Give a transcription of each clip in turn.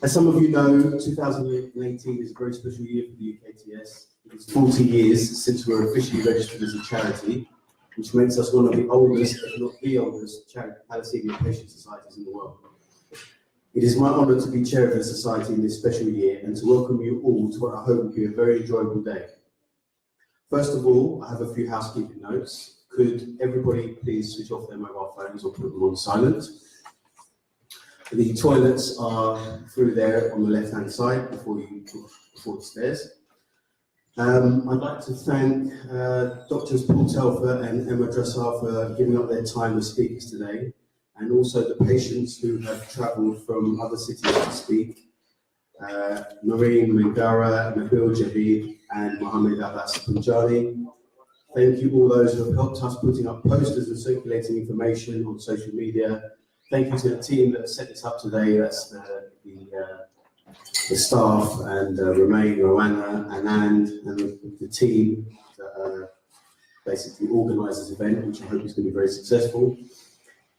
As some of you know, 2018 is a very special year for the UKTS. It's 40 years since we were officially registered as a charity, which makes us one of the oldest, if not the oldest, thalassemia patient societies in the world. It is my honour to be chair of the society in this special year and to welcome you all to what I hope will be a very enjoyable day. First of all, I have a few housekeeping notes. Could everybody please switch off their mobile phones or put them on silent? The toilets are through there on the left-hand side before the stairs. I'd like to thank Doctors Paul Telfer and Emma Dressar for giving up their time as speakers today, and also the patients who have travelled from other cities to speak. Noreen Mangara, Nabil Jabid, and Mohammed Abbas Punjali. Thank you all those who have helped us putting up posters and circulating information on social media. Thank you to the team that set this up today. That's the staff and Romain, Rowana, Anand, and the team that basically organised this event, which I hope is going to be very successful.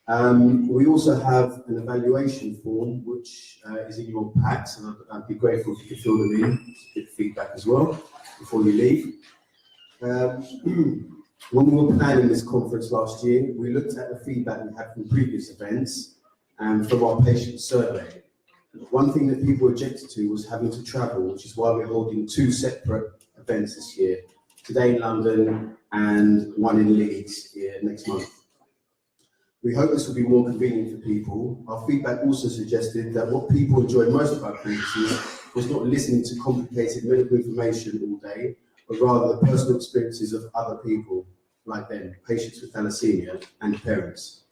We also have an evaluation form, which is in your packs, and I'd be grateful if you could fill them in, give feedback as well before you leave. When we were planning this conference last year, we looked at the feedback we had from previous events and from our patient survey. One thing that people objected to was having to travel, which is why we're holding two separate events this year, today in London and one in Leeds next month. We hope this will be more convenient for people. Our feedback also suggested that what people enjoyed most about conferences was not listening to complicated medical information all day, but rather the personal experiences of other people, like them, patients with thalassemia and parents.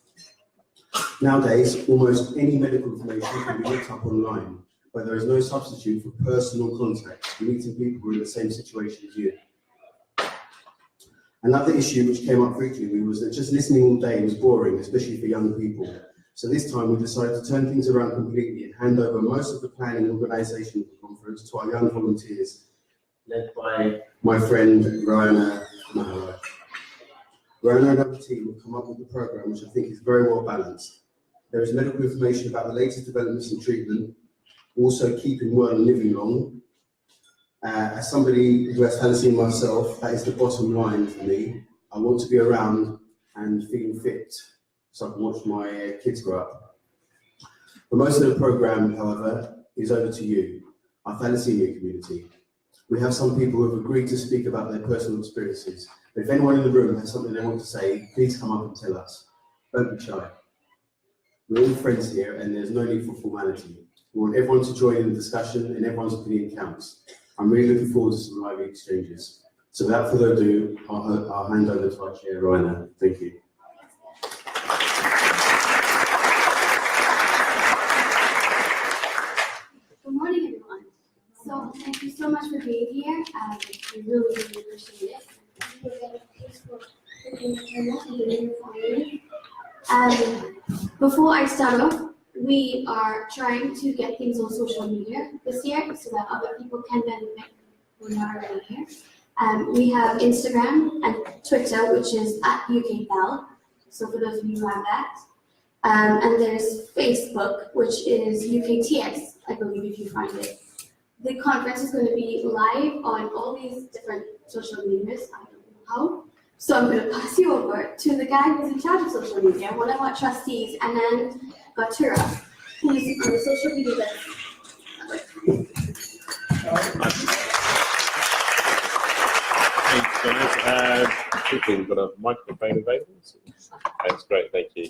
Nowadays, almost any medical information can be looked up online, but there is no substitute for personal contact, meeting people who are in the same situation as you. Another issue which came up frequently was that just listening all day was boring, especially for young people. So this time we decided to turn things around completely and hand over most of the planning and organisation of the conference to our young volunteers, led by my friend Rowana Mahara. Rowana and her team will come up with a programme which I think is very well balanced. There is medical information about the latest developments in treatment, also keeping well and living long. As somebody who has thalassemia myself, that is the bottom line for me. I want to be around and feeling fit so I can watch my kids grow up. But most of the programme, however, is over to you, our thalassemia community. We have some people who have agreed to speak about their personal experiences. But if anyone in the room has something they want to say, please come up and tell us. Don't be shy. We're all friends here and there's no need for formality. We want everyone to join in the discussion and everyone's opinion counts. I'm really looking forward to some lively exchanges. So without further ado, I'll hand over to our chair, Rowana. Thank you. Good morning, everyone. So thank you so much for being here. We really, really appreciate it. Before I start off, we are trying to get things on social media this year so that other people can benefit who are not already here. We have Instagram and Twitter, which is @UKBell. So for those of you who have that. And there's Facebook, which is UKTS, I believe, if you find it. The conference is going to be live on all these different social medias. I don't know how. So I'm going to pass you over to the guy who's in charge of social media, one of our trustees, Anand Gatura, who's on the social media list. Thanks, guys. I think we've got a microphone available. That's great, thank you.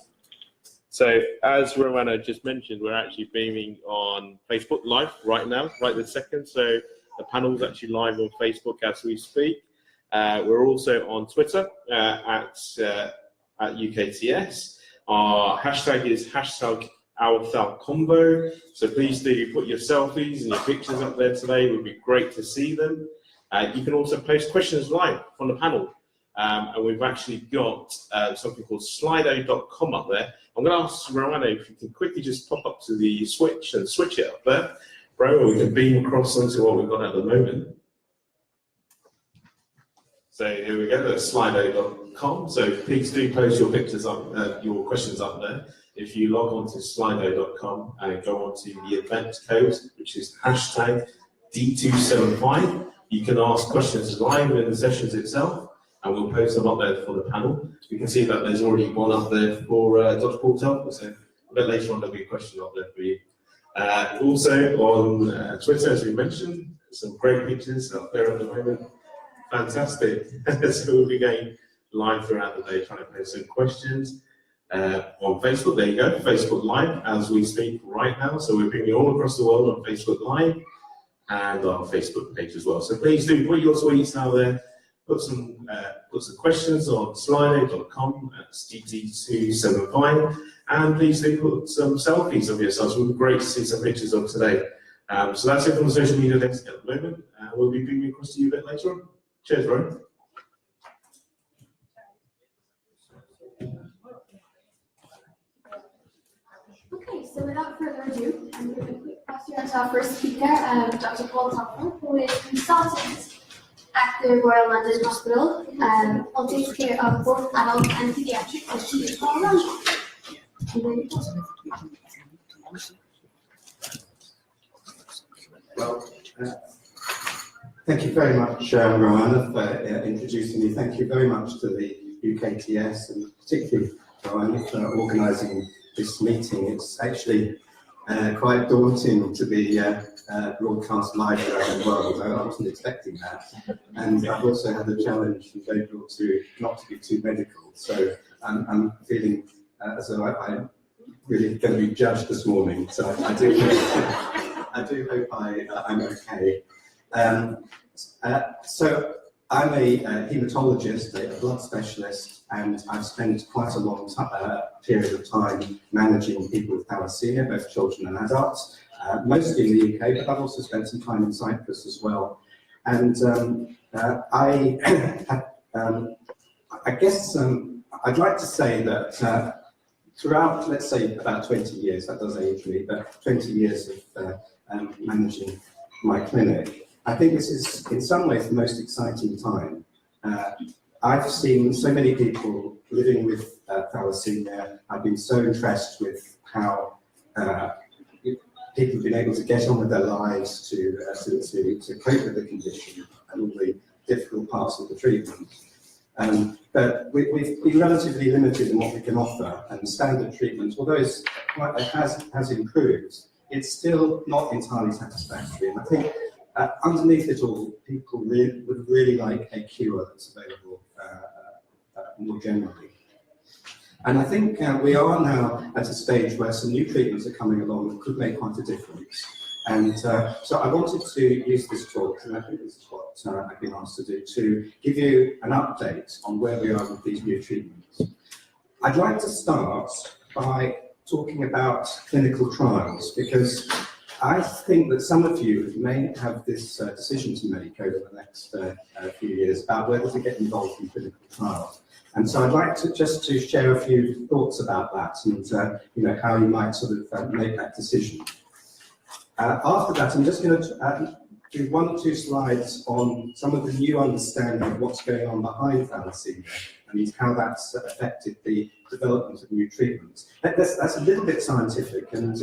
So, as Rowana just mentioned, we're actually beaming on Facebook Live right now, right this second. So, the panel's actually live on Facebook as we speak. We're also on Twitter at UKTS. Our hashtag is #OurThalCombo. So please do put your selfies and your pictures up there today. It would be great to see them. You can also post questions live from the panel. And we've actually got something called Slido.com up there. I'm going to ask Rowana if you can quickly just pop up to the switch and switch it up there. Bro, we can beam across onto what we've got at the moment. So here we go, that's slido.com. So please do post your pictures up, your questions up there. If you log on to slido.com and go on to the event code, which is hashtag D275, you can ask questions live in the sessions itself, and we'll post them up there for the panel. You can see that there's already one up there for Dr. Portel, so a bit later on there'll be a question up there for you. Also on Twitter, as we mentioned, some great pictures up there at the moment. Fantastic. So we'll be going live throughout the day trying to post some questions. On Facebook, there you go, Facebook Live as we speak right now. So we're bringing you all across the world on Facebook Live and our Facebook page as well. So please do put your tweets out there, put some questions on slido.com at DT275, and please do put some selfies of yourselves. It would be great to see some pictures of today. So that's it from the social media desk at the moment. We'll be bringing across to you a bit later on. Cheers, Ryan. Okay, so without further ado, I'm going to pass you on to our first speaker, Dr. Paul Topham, who is consultant at the Royal London Hospital, who takes care of both adult and pediatric patients all around. Well, thank you very much, Roanna, for introducing me. Thank you very much to the UKTS and particularly Roanna for organising this meeting. It's actually quite daunting to be broadcast live around the world. I wasn't expecting that. And I've also had the challenge from Gabriel to not to be too medical. So I'm feeling as though I'm really going to be judged this morning. So I do hope I'm okay. So I'm a haematologist, a blood specialist, and I've spent quite a long period of time managing people with thalassemia, both children and adults, mostly in the UK, but I've also spent some time in Cyprus as well. And I guess I'd like to say that throughout, let's say, about 20 years, that does age me, but 20 years of managing my clinic, I think this is, in some ways, the most exciting time. I've seen so many people living with thalassemia. I've been so impressed with how people have been able to get on with their lives, to cope with the condition and all the difficult parts of the treatment. But we've been relatively limited in what we can offer, and standard treatment, although it has improved, it's still not entirely satisfactory. And I think underneath it all, people would really like a cure that's available more generally. And I think we are now at a stage where some new treatments are coming along that could make quite a difference. And so I wanted to use this talk, and I think this is what I've been asked to do, to give you an update on where we are with these new treatments. I'd like to start by talking about clinical trials, because I think that some of you may have this decision to make over the next few years about whether to get involved in clinical trials. And so I'd like to just to share a few thoughts about that and how you might sort of make that decision. After that, I'm just going to do 1 or 2 slides on some of the new understanding of what's going on behind thalassemia and how that's affected the development of new treatments. That's a little bit scientific, and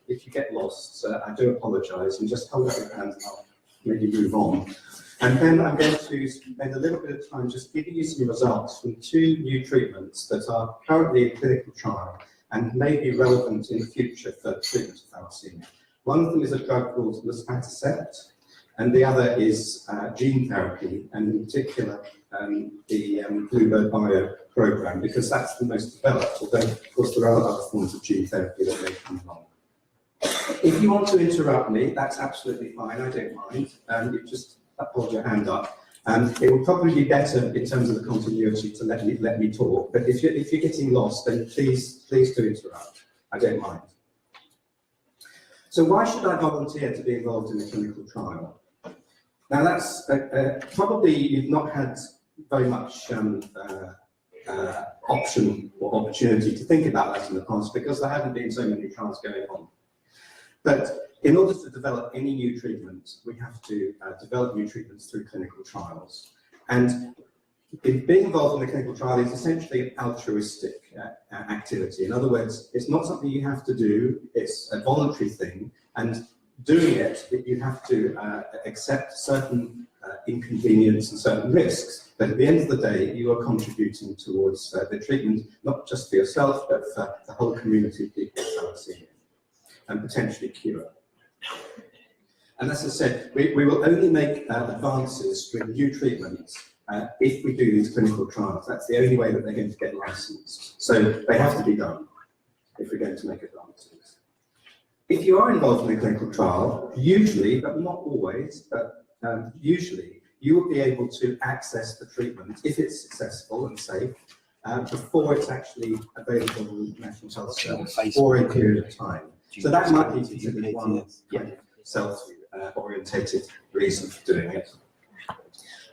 if you get lost, I do apologise, and just hold up your hand and I'll maybe move on. And then I'm going to spend a little bit of time just giving you some results from 2 new treatments that are currently in clinical trial and may be relevant in the future for treatment of thalassemia. One of them is a drug called luspatercept, and the other is gene therapy, and in particular the Bluebird Bio program, because that's the most developed, although of course there are other forms of gene therapy that may come along. If you want to interrupt me, that's absolutely fine, I don't mind. You just hold your hand up. It will probably be better in terms of the continuity to let me talk, but if you're getting lost, then please do interrupt. I don't mind. So why should I volunteer to be involved in a clinical trial? Now that's probably you've not had very much option or opportunity to think about that in the past, because there haven't been so many trials going on. But in order to develop any new treatment, we have to develop new treatments through clinical trials. And being involved in a clinical trial is essentially an altruistic activity. In other words, it's not something you have to do, it's a voluntary thing, and doing it, you have to accept certain inconvenience and certain risks. But at the end of the day, you are contributing towards the treatment, not just for yourself, but for the whole community of people with thalassemia, and potentially cure. And as I said, we will only make advances with new treatments if we do these clinical trials. That's the only way that they're going to get licensed. So they have to be done if we're going to make advances. If you are involved in a clinical trial, usually, but not always, but usually, you will be able to access the treatment, if it's successful and safe, before it's actually available in the National Health Service for a period of time. So that might be considered one self-orientated reason for doing it.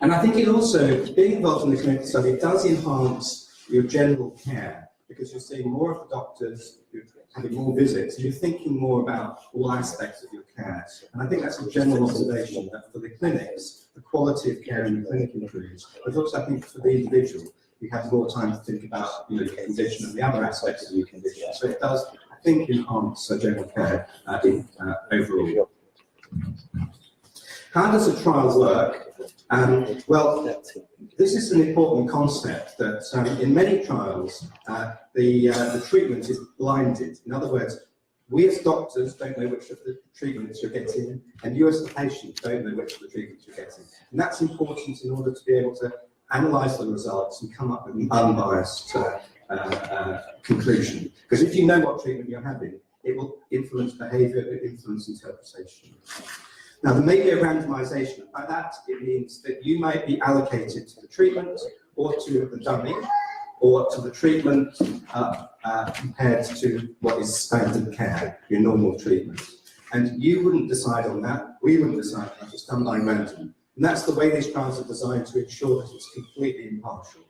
And I think it also, being involved in the clinical study does enhance your general care, because you're seeing more of the doctors, you're having more visits, and you're thinking more about all aspects of your care. And I think that's a general observation, that for the clinics, the quality of care in the clinic improves. But also I think for the individual, you have more time to think about your condition and the other aspects of your condition. So it does, I think, enhance general care overall. How does a trial work? Well, this is an important concept that in many trials, the treatment is blinded. In other words, we as doctors don't know which of the treatments you're getting, and you as the patient don't know which of the treatments you're getting. And that's important in order to be able to analyse the results and come up with an unbiased conclusion. Because if you know what treatment you're having, it will influence behaviour, it will influence interpretation. Now, there may be a randomisation. By that, it means that you might be allocated to the treatment, or to the dummy, or to the treatment compared to what is standard care, your normal treatment. And you wouldn't decide on that, we wouldn't decide on that, it's done by random. And that's the way these trials are designed, to ensure that it's completely impartial.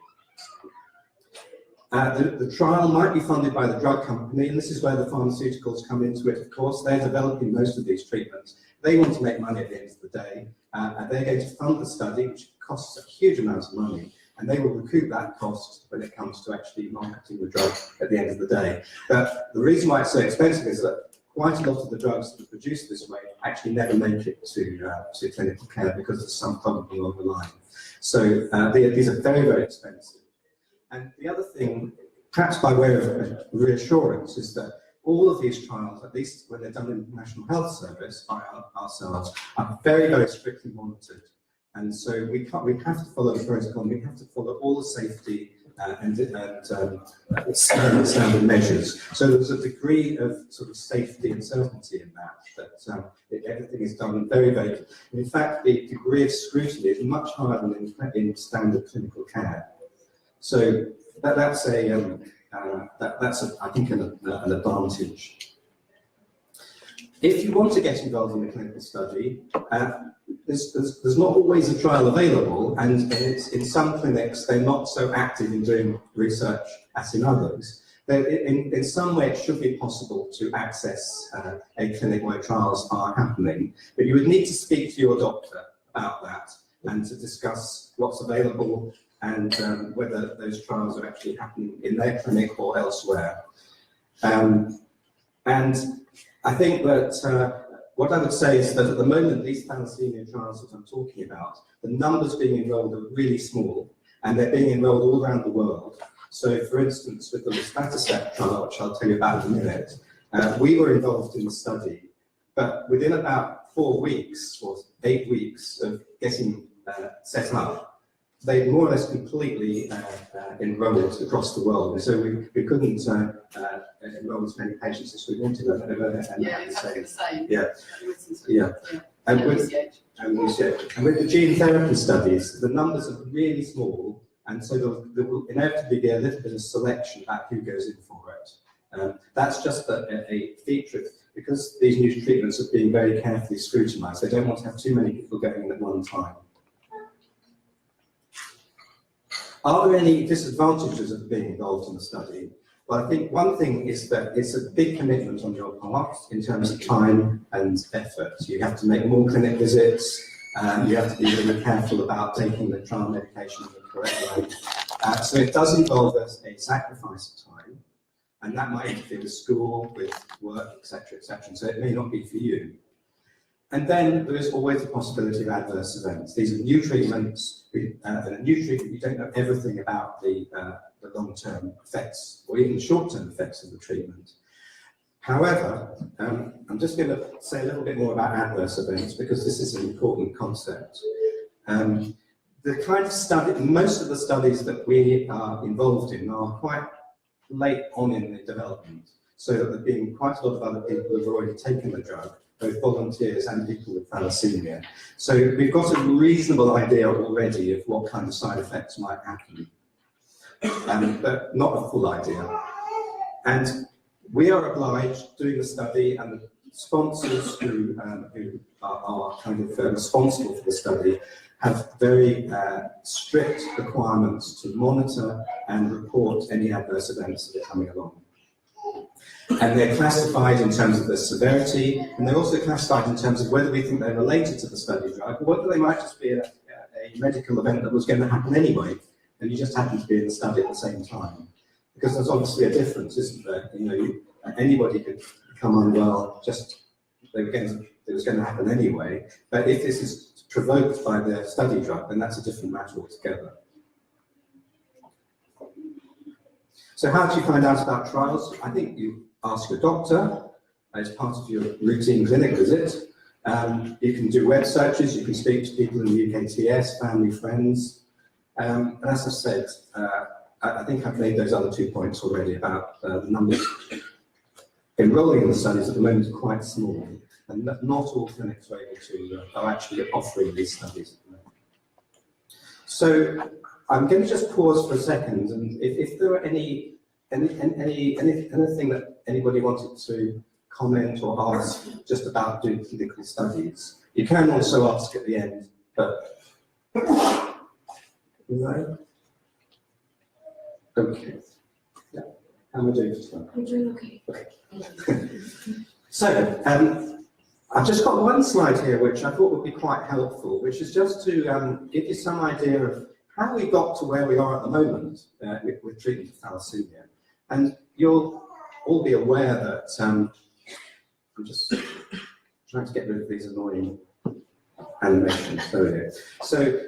The trial might be funded by the drug company, and this is where the pharmaceuticals come into it, of course. They're developing most of these treatments. They want to make money at the end of the day, and they're going to fund the study, which costs a huge amount of money, and they will recoup that cost when it comes to actually marketing the drug at the end of the day. But the reason why it's so expensive is that quite a lot of the drugs that are produced this way actually never make it to clinical care because of some problem along the line. So these are very, very expensive. And the other thing, perhaps by way of reassurance, is that all of these trials, at least when they're done in the National Health Service by ourselves, are very, very strictly monitored. And so we have to follow the protocol, we have to follow all the safety and standard measures. So there's a degree of sort of safety and certainty in that everything is done very, very good. In fact, the degree of scrutiny is much higher than in standard clinical care. So that's I think an advantage. If you want to get involved in a clinical study, there's not always a trial available, and in some clinics they're not so active in doing research as in others. But in some way it should be possible to access a clinic where trials are happening, but you would need to speak to your doctor about that and to discuss what's available and whether those trials are actually happening in their clinic or elsewhere. And I think that what I would say is that at the moment, these thalassemia trials that I'm talking about, the numbers being enrolled are really small, and they're being enrolled all around the world. So, for instance, with the luspatercept trial, which I'll tell you about in a minute, we were involved in the study, but within about 4 weeks or 8 weeks of getting set up, they more or less completely enrolled across the world. And so we couldn't enroll as many patients as we wanted. Yeah, exactly the same. Yeah. And with the gene therapy studies, the numbers are really small, and so there will inevitably be a little bit of selection about who goes in for it. That's just a feature, because these new treatments are being very carefully scrutinised. They don't want to have too many people going in at one time. Are there any disadvantages of being involved in the study? Well, I think one thing is that it's a big commitment on your part in terms of time and effort. You have to make more clinic visits, You have to be really careful about taking the trial medication in the correct way. So it does involve a sacrifice of time, and that might interfere with school, with work, etc., etc. So it may not be for you. And then there is always the possibility of adverse events. These are new treatments, and a new treatment, you don't know everything about the long-term effects or even short-term effects of the treatment. However, I'm just going to say a little bit more about adverse events because this is an important concept. The kind of study, most of the studies that we are involved in are quite late on in the development, so that there have been quite a lot of other people who have already taken the drug, both volunteers and people with thalassemia. So we've got a reasonable idea already of what kind of side effects might happen, but not a full idea. And we are obliged, doing the study, and the sponsors who are kind of responsible for the study have very strict requirements to monitor and report any adverse events that are coming along. And they're classified in terms of their severity, and they're also classified in terms of whether we think they're related to the study drug, or whether they might just be a medical event that was going to happen anyway, and you just happen to be in the study at the same time. Because there's obviously a difference, isn't there? You know, anybody could become unwell, just it was going to happen anyway. But if this is provoked by the study drug, then that's a different matter altogether. So how do you find out about trials? I think you ask your doctor as part of your routine clinic visit. You can do web searches, you can speak to people in the UKTS, family, friends. And as I said, I think I've made those other 2 points already about the numbers enrolling in the studies at the moment are quite small, and not all clinics are able to are actually offering these studies at the moment. So I'm going to just pause for a second, and if there are anything that anybody wanted to comment or ask just about doing clinical studies, you can also ask at the end, but no? Okay. Yeah. How am I doing for time? You're doing okay. So, I've just got one slide here which I thought would be quite helpful, which is just to give you some idea of how we got to where we are at the moment with treatment of thalassemia. And you'll all be aware that, I'm just trying to get rid of these annoying animations. There we go. So,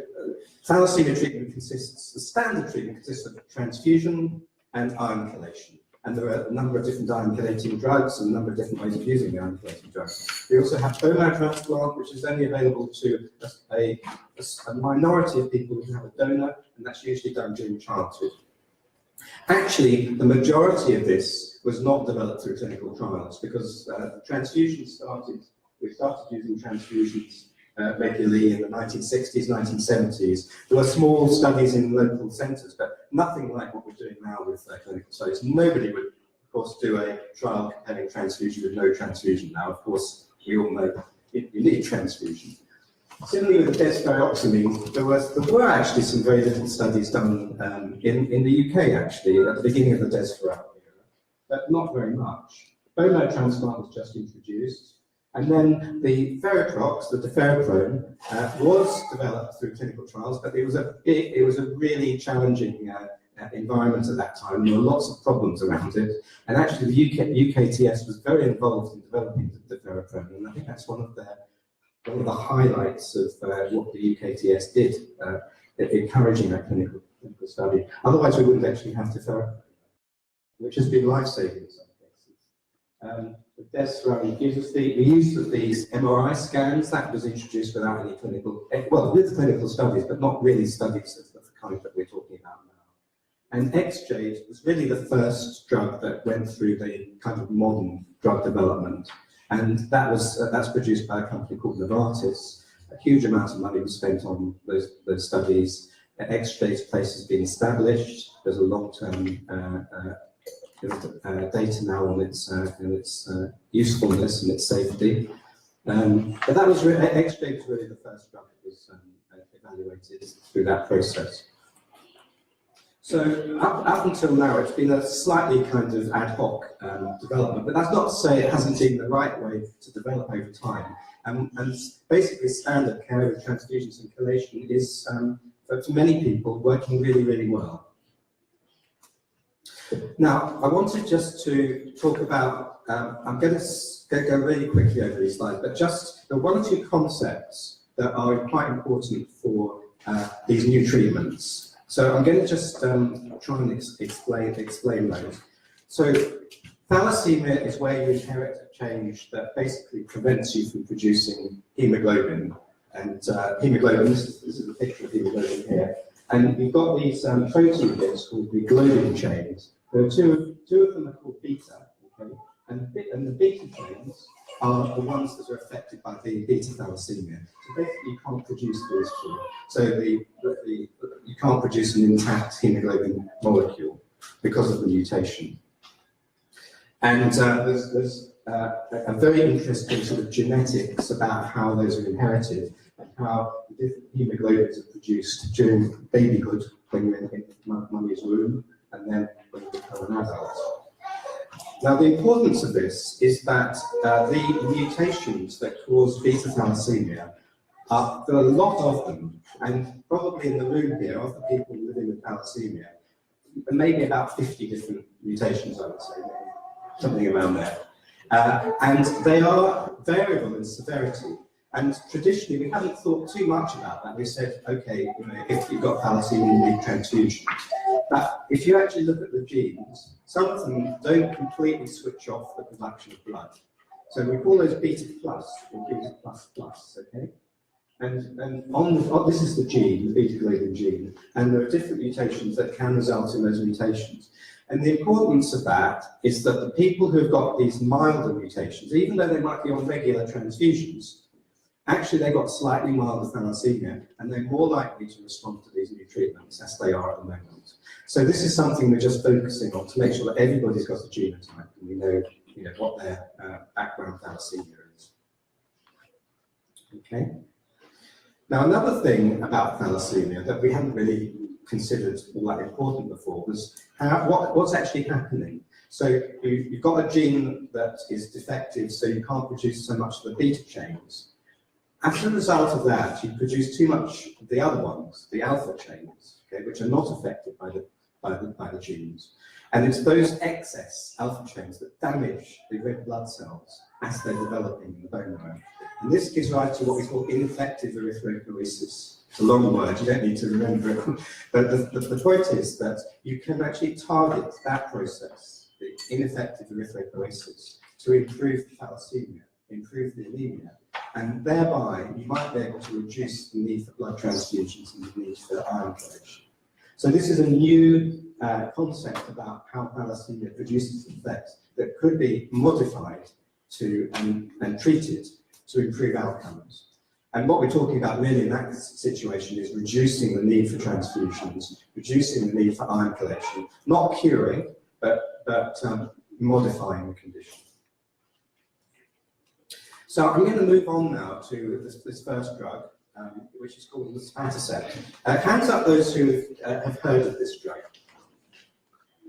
thalassemia treatment the standard treatment consists of transfusion and iron chelation. And there are a number of different iron chelating drugs and a number of different ways of using the iron chelating drugs. We also have bone marrow transplant, which is only available to a minority of people who have a donor, and that's usually done during childhood. Actually, the majority of this was not developed through clinical trials because we started using transfusions regularly in the 1960s, 1970s. There were small studies in local centres, but nothing like what we're doing now with clinical studies. Nobody would, of course, do a trial comparing transfusion with no transfusion. Now, of course, we all know you need transfusion. Similarly with the desferrioxamine, there were actually some very little studies done in the UK, actually, at the beginning of the desferrioxamine era, but not very much. Bone marrow transplant was just introduced. And then the Ferritrox, the deferriprone, was developed through clinical trials, but it was a really challenging environment at that time. There were lots of problems around it, and actually the UKTS was very involved in developing the deferriprone, and I think that's one of the highlights of what the UKTS did, encouraging that clinical study. Otherwise, we wouldn't actually have deferriprone, which has been life-saving in some cases. The use of these MRI scans, that was introduced without any with clinical studies, but not really studies of the kind that we're talking about now. And XJade was really the first drug that went through the kind of modern drug development. And that's produced by a company called Novartis. A huge amount of money was spent on those studies. XJade's place has been established. There's a long-term data now on its usefulness and its safety. But that was XJade was really the first drug that was evaluated through that process. So up until now, it's been a slightly kind of ad hoc development, but that's not to say it hasn't been the right way to develop over time. And basically, standard care with transfusions and chelation is, for many people, working really, really well. Now, I wanted just to talk about, I'm going to go really quickly over these slides, but just the one or two concepts that are quite important for these new treatments. So I'm going to just try and explain those. So thalassemia is where you inherit a change that basically prevents you from producing hemoglobin. And hemoglobin, this is a picture of hemoglobin here. And you've got these protein bits called the globin chains. There are two of them are called beta, okay? And the beta chains are the ones that are affected by the beta thalassemia. So basically you can't produce those two. So you can't produce an intact hemoglobin molecule because of the mutation. And there's a very interesting sort of genetics about how those are inherited and how the different hemoglobins are produced during babyhood, when you're in mummy's womb, and then when you become an adult. Now, the importance of this is that the mutations that cause beta thalassemia, there are a lot of them, and probably in the room here, of the people living with thalassemia, maybe about 50 different mutations, I would say, something around there. And they are variable in severity. And traditionally, we haven't thought too much about that. We said, okay, if you've got thalassemia, you need transfusion. But if you actually look at the genes, some of them don't completely switch off the production of blood. So we call those beta plus or beta plus plus, okay? And this is the gene, the beta globin gene, and there are different mutations that can result in those mutations. And the importance of that is that the people who have got these milder mutations, even though they might be on regular transfusions, actually they've got slightly milder thalassemia, and they're more likely to respond to these new treatments as they are at the moment. So this is something we're just focusing on to make sure that everybody's got a genotype and we know, what their background thalassemia is. Okay. Now another thing about thalassemia that we hadn't really considered all that important before was what's actually happening. So you've got a gene that is defective, so you can't produce so much of the beta chains. As a result of that, you produce too much of the other ones, the alpha chains, okay, which are not affected by the genes. And it's those excess alpha chains that damage the red blood cells as they're developing in the bone marrow. And this gives rise to what we call ineffective erythropoiesis. It's a long word, you don't need to remember it. But the point is that you can actually target that process, the ineffective erythropoiesis, to improve the thalassemia, improve the anemia, and thereby you might be able to reduce the need for blood transfusions and the need for iron chelation. So this is a new concept about how thalassemia produces effects that could be modified to and treated to improve outcomes. And what we're talking about really in that situation is reducing the need for transfusions, reducing the need for iron chelation, not curing, but modifying the condition. So I'm going to move on now to this first drug, which is called luspatercept. Hands up those who have heard of this drug.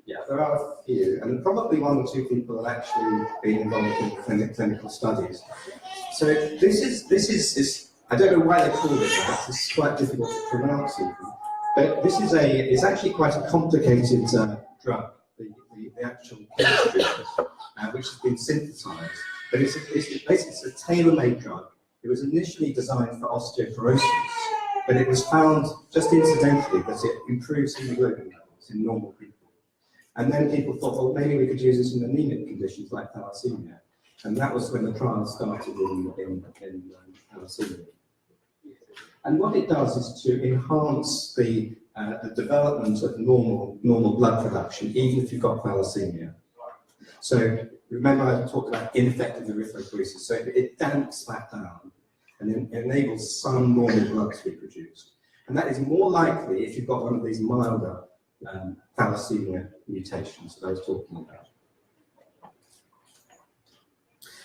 Yeah, there are a few, and probably one or two people have actually been involved in clinical studies. So this is I don't know why they call it that. It's quite difficult to pronounce even. But this is it's actually quite a complicated drug. The actual chemistry, which has been synthesized. But it's basically a tailor-made drug. It was initially designed for osteoporosis, but it was found just incidentally that it improves hemoglobin levels in normal people. And then people thought, well, maybe we could use this in anemic conditions like thalassemia. And that was when the trial started in thalassemia. And what it does is to enhance the development of normal blood production, even if you've got thalassemia. So remember I talked about ineffective erythropoiesis, so it damps that down and enables some normal blood to be produced. And that is more likely if you've got one of these milder thalassemia mutations that I was talking about.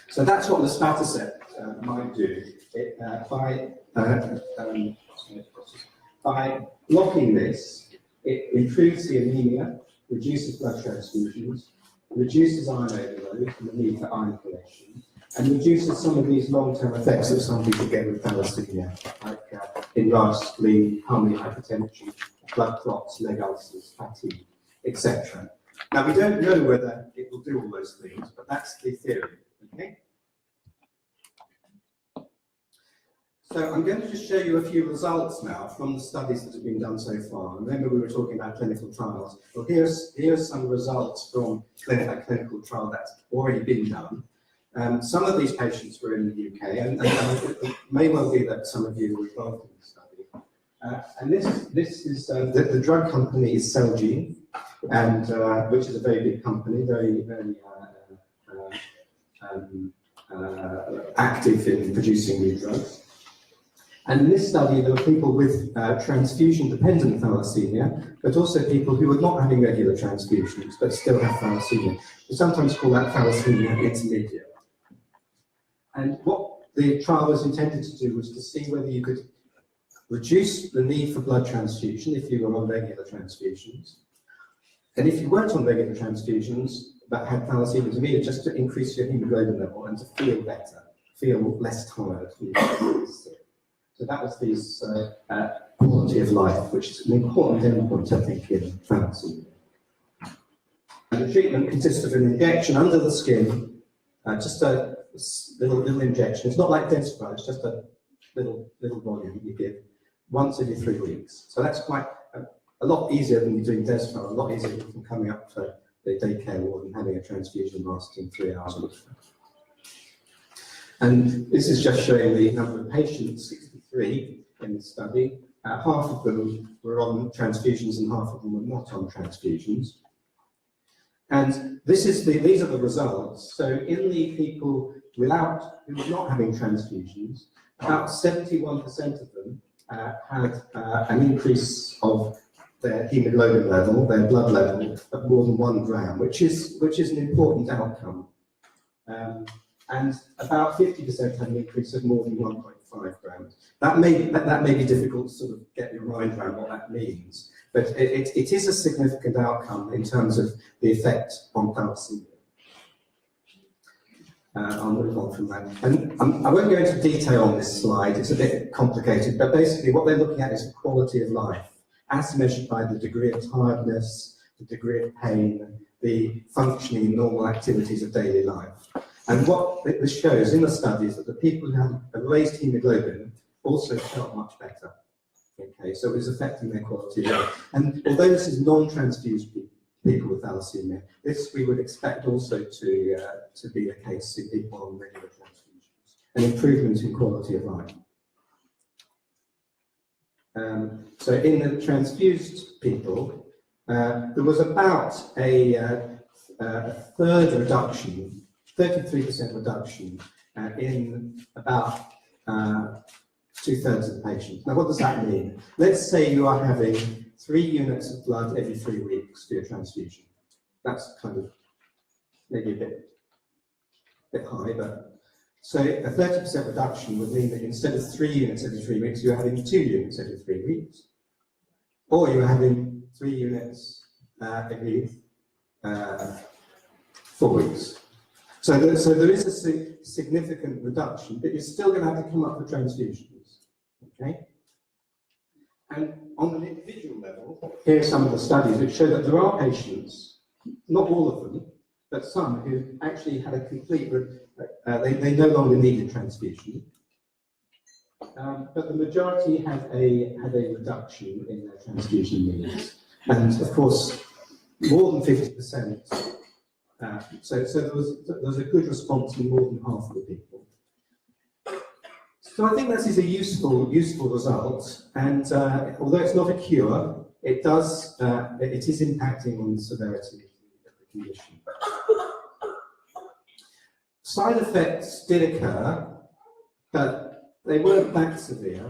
So that's what luspatercept might do. By blocking this, It improves the anemia, reduces blood transfusions, reduces iron overload and the need for iron chelation, and reduces some of these long-term effects that some people get with thalassemia, like enlarged spleen, pulmonary hypertension, blood clots, leg ulcers, fatigue, etc. Now, we don't know whether it will do all those things, but that's the theory, okay? So I'm going to just show you a few results now from the studies that have been done so far. Remember we were talking about clinical trials. Well, here's some results from a clinical trial that's already been done. Some of these patients were in the UK, and it may well be that some of you were involved in the study. And this is, the drug company is Celgene, and which is a very big company, very active in producing new drugs. And in this study, there were people with transfusion-dependent thalassemia, but also people who were not having regular transfusions, but still have thalassemia. We sometimes call that thalassemia intermediate. And what the trial was intended to do was to see whether you could reduce the need for blood transfusion if you were on regular transfusions. And if you weren't on regular transfusions, but had thalassemia intermediate, just to increase your hemoglobin level and to feel better, feel less tired. So that was this quality of life, which is an important endpoint, I think, in thalassemia. And the treatment consists of an injection under the skin, just a little injection. It's not like Densify, it's just a little volume you give once every 3 weeks. So that's quite a lot easier than you're doing Densify, a lot easier than coming up to the daycare ward and having a transfusion lasting 3 hours. And this is just showing the number of patients, 63 in the study. Half of them were on transfusions and half of them were not on transfusions. And these are the results. So in the people who were not having transfusions, about 71% of them had an increase of their hemoglobin level, their blood level, of more than 1 gram, which is an important outcome. And about 50% had an increase of more than 1.5 grams. That may be difficult to sort of get your mind around what that means, but it is a significant outcome in terms of the effect on thalassemia. I'll move on from that. And I won't go into detail on this slide, it's a bit complicated, but basically what they're looking at is the quality of life, as measured by the degree of tiredness, the degree of pain, the functioning in normal activities of daily life. And what this shows in the studies that the people who had a raised hemoglobin also felt much better. Okay, so it was affecting their quality of life. And although this is non-transfused people with thalassemia, this we would expect also to be the case in people on regular transfusions, an improvement in quality of life. So in the transfused people, there was about a third reduction, 33% reduction in about 2/3 of the patients. Now, what does that mean? Let's say you are having 3 units of blood every 3 weeks for your transfusion. That's kind of maybe a bit high, but so a 30% reduction would mean that instead of 3 units every 3 weeks, you're having 2 units every 3 weeks, or you're having 3 units every 4 weeks. So there is a significant reduction, but you're still going to have to come up with transfusions, okay? And on an individual level, here are some of the studies which show that there are patients, not all of them, but some who actually had a complete, they no longer needed transfusion. But the majority had a reduction in their transfusion needs. And of course, more than 50%. So there was a good response in more than half of the people. So I think this is a useful result, and although it's not a cure, it is impacting on the severity of the condition. Side effects did occur, but they weren't that severe.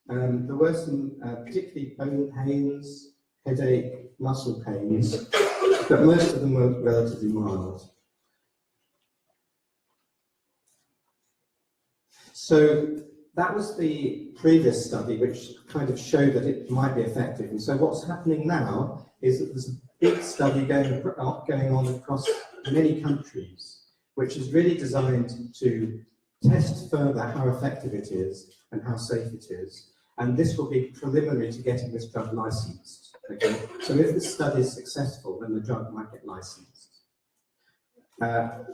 There were some particularly bone pains, headache, muscle pains, but most of them were relatively mild. So that was the previous study, which kind of showed that it might be effective. And so what's happening now is that there's a big study going on across many countries, which is really designed to test further how effective it is and how safe it is. And this will be preliminary to getting this drug licensed. Okay? So if this study is successful, then the drug might get licensed.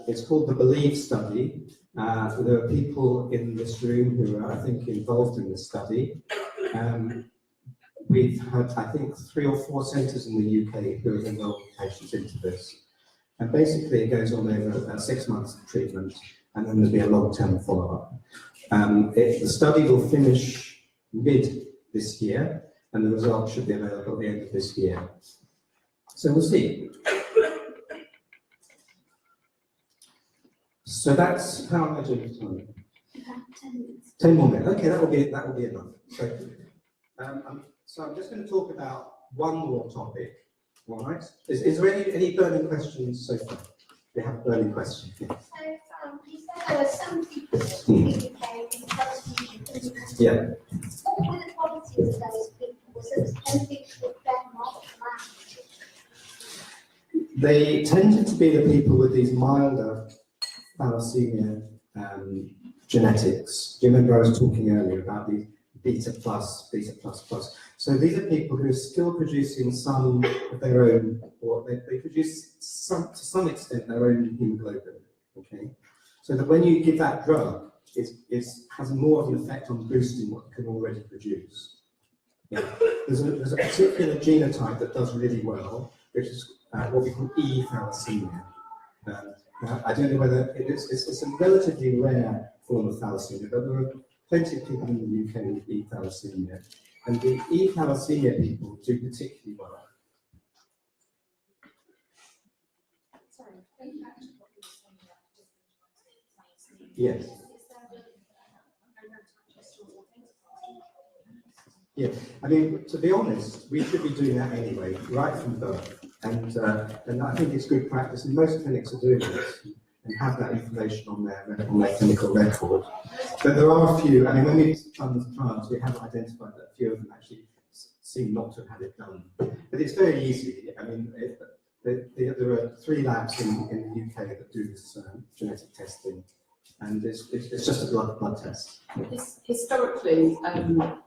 It's called the BELIEVE study. There are people in this room who are, I think, involved in this study. We've had, I think, 3 or 4 centres in the UK who have enrolled patients into this. And basically, it goes on over about 6 months of treatment, and then there'll be a long-term follow-up. The study will finish mid this year, and the results should be available at the end of this year. So we'll see. So that's how am I doing for time? About 10 minutes. 10 more minutes. Okay, that will be enough. So I'm just going to talk about one more topic. All right. Is there any burning questions so far? We have a burning question. Yeah. So, you said there were some people in the UK in substitution. Yeah. What were the qualities of those people? Was it anything with them not They tended to be the people with these milder thalassemia genetics. Do you remember I was talking earlier about the beta plus? So these are people who are still producing some of their own, or they produce to some extent their own hemoglobin. Okay, so that when you give that drug, it has more of an effect on boosting what you can already produce. Yeah. There's a particular genotype that does really well, which is what we call E thalassemia. I don't know whether it's a relatively rare form of thalassemia, but there are plenty of people in the UK with E thalassemia, and the E thalassemia people do particularly well. Sorry, going back to what you were saying about different types of thalassemia. Yes. Yeah, I mean, to be honest, we should be doing that anyway, right from birth. And I think it's good practice, and most clinics are doing this and have that information on their clinical record. But there are a few, I mean, when we've done the trials, we have identified that a few of them actually seem not to have had it done. But it's very easy. I mean, there are 3 labs in the UK that do this genetic testing, and it's just a blood test. Historically, I know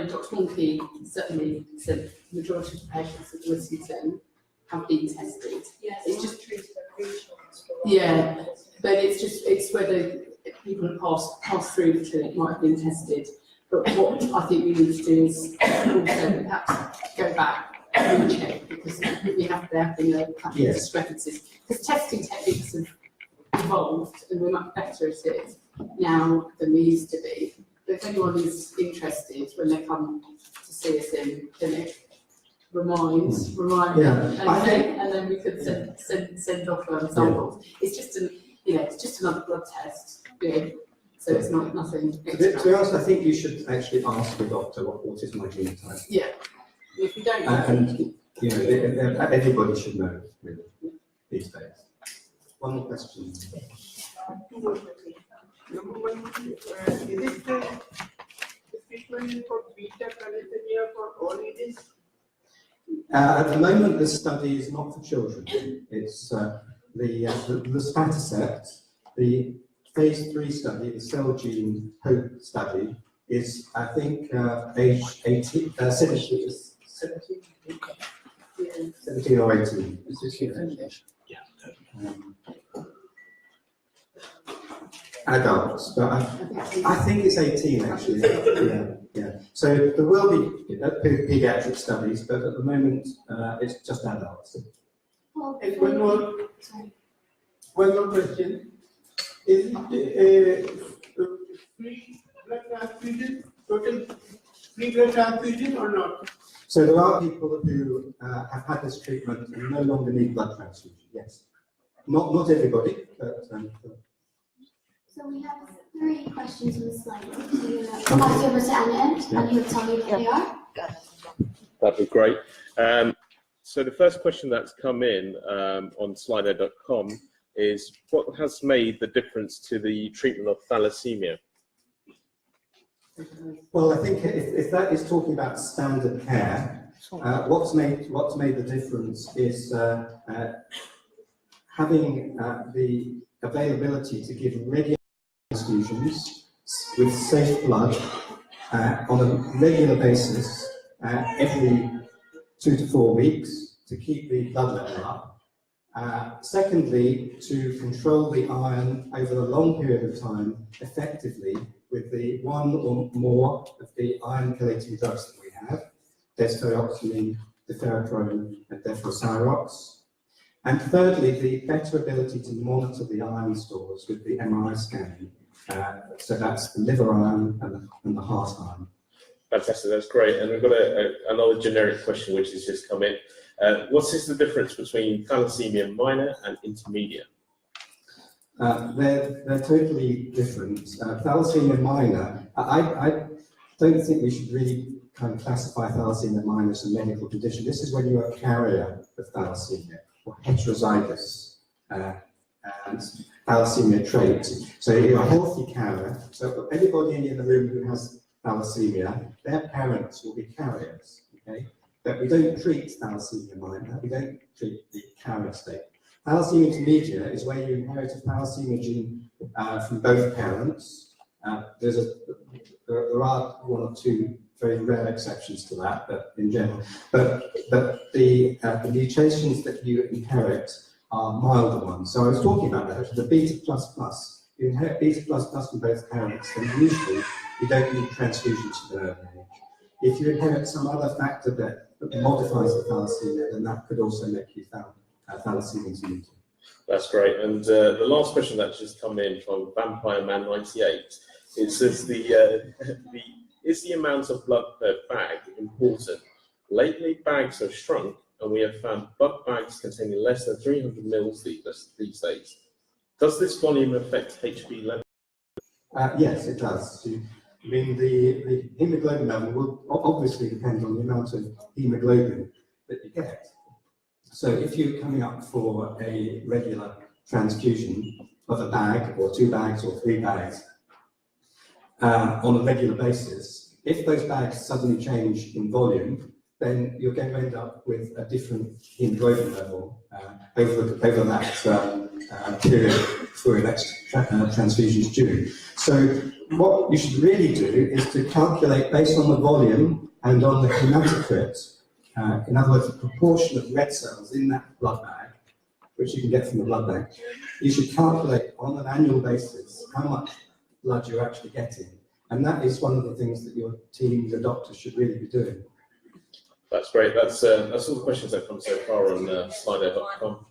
Dr. Monkey certainly said the majority of the patients at Whittington have been tested. Yes, It's just treated at reinsurance. Yeah, but it's whether people have passed through the clinic might have been tested. But what I think we need to do is also perhaps go back and recheck, because we have there been a couple of Yes. discrepancies. Because testing techniques have evolved and we're much better at it now than we used to be. But if anyone is interested when they come to see us in clinic, remind Yeah, I think- and then we could send off samples. It's just another blood test, so it's not nothing To extra. be honest, I think you should actually ask the doctor what is my genotype. Yeah, if you don't know, And you know, everybody should know really, these days. One more question. Number one, is it the treatment for beta thalassemia for all ages? At the moment, this study is not for children. It's the luspatercept, the phase 3 study, the Celgene Hope study, is I think age 18, 17, 17 or 18. Adults, but I think it's 18 actually. Yeah. So there will be pediatric studies, but at the moment it's just adults. Well, And one more question. Is it free blood transfusion, total free blood transfusion or not? So there are people who have had this treatment and no longer need blood transfusion. Yes, not everybody, but. So we have 3 questions on the slide. So I'm going to pass over to Anna, and he'll tell you what they are. That'd be great. So the first question that's come in on slido.com is, what has made the difference to the treatment of thalassemia? Well, I think if that is talking about standard care, what's made the difference is having the availability to give regular transfusions with safe blood on a regular basis every 2 to 4 weeks to keep the blood level up. Secondly, to control the iron over a long period of time effectively with the one or more of the iron-chelating drugs that we have, desferrioxamine, deferriprone, and deferocyrox. And thirdly, the better ability to monitor the iron stores with the MRI scanning. So that's the liver iron and the heart iron. Fantastic, that's great. And we've got another generic question which has just come in. What is the difference between thalassemia minor and intermediate? They're totally different. Thalassemia minor, I don't think we should really kind of classify thalassemia minor as a medical condition. This is when you're a carrier of thalassemia or heterozygous and thalassemia trait. So you're a healthy carrier. So everybody in the room who has thalassemia, their parents will be carriers. Okay, but we don't treat thalassemia minor. We don't treat the carrier state. Thalassemia intermediate is where you inherit a thalassemia gene from both parents. There are one or two very rare exceptions to that, but in general, but the mutations that you inherit are milder ones. So I was talking about that. The beta plus plus. You inherit beta plus plus from both parents, then usually you don't need transfusions at an early age. If you inherit some other factor that modifies the thalassemia, then that could also make you thalassemia intermediate. That's great. And the last question that's just come in from Vampire Man 98. It says is the amount of blood per bag important? Lately, bags have shrunk, and we have found blood bags containing less than 300 mils these days. Does this volume affect HB level? Yes, it does. I mean, the hemoglobin level will obviously depend on the amount of hemoglobin that you get. So if you're coming up for a regular transfusion of a bag or 2 bags or 3 bags on a regular basis, if those bags suddenly change in volume, then you're going to end up with a different hemoglobin level over that period for your next transfusions due. So what you should really do is to calculate based on the volume and on the hematocrit, in other words, the proportion of red cells in that blood bag, which you can get from the blood bank. You should calculate on an annual basis how much blood you're actually getting. And that is one of the things that your team, your doctor, should really be doing. That's great. That's all the questions that come so far on Slido.com.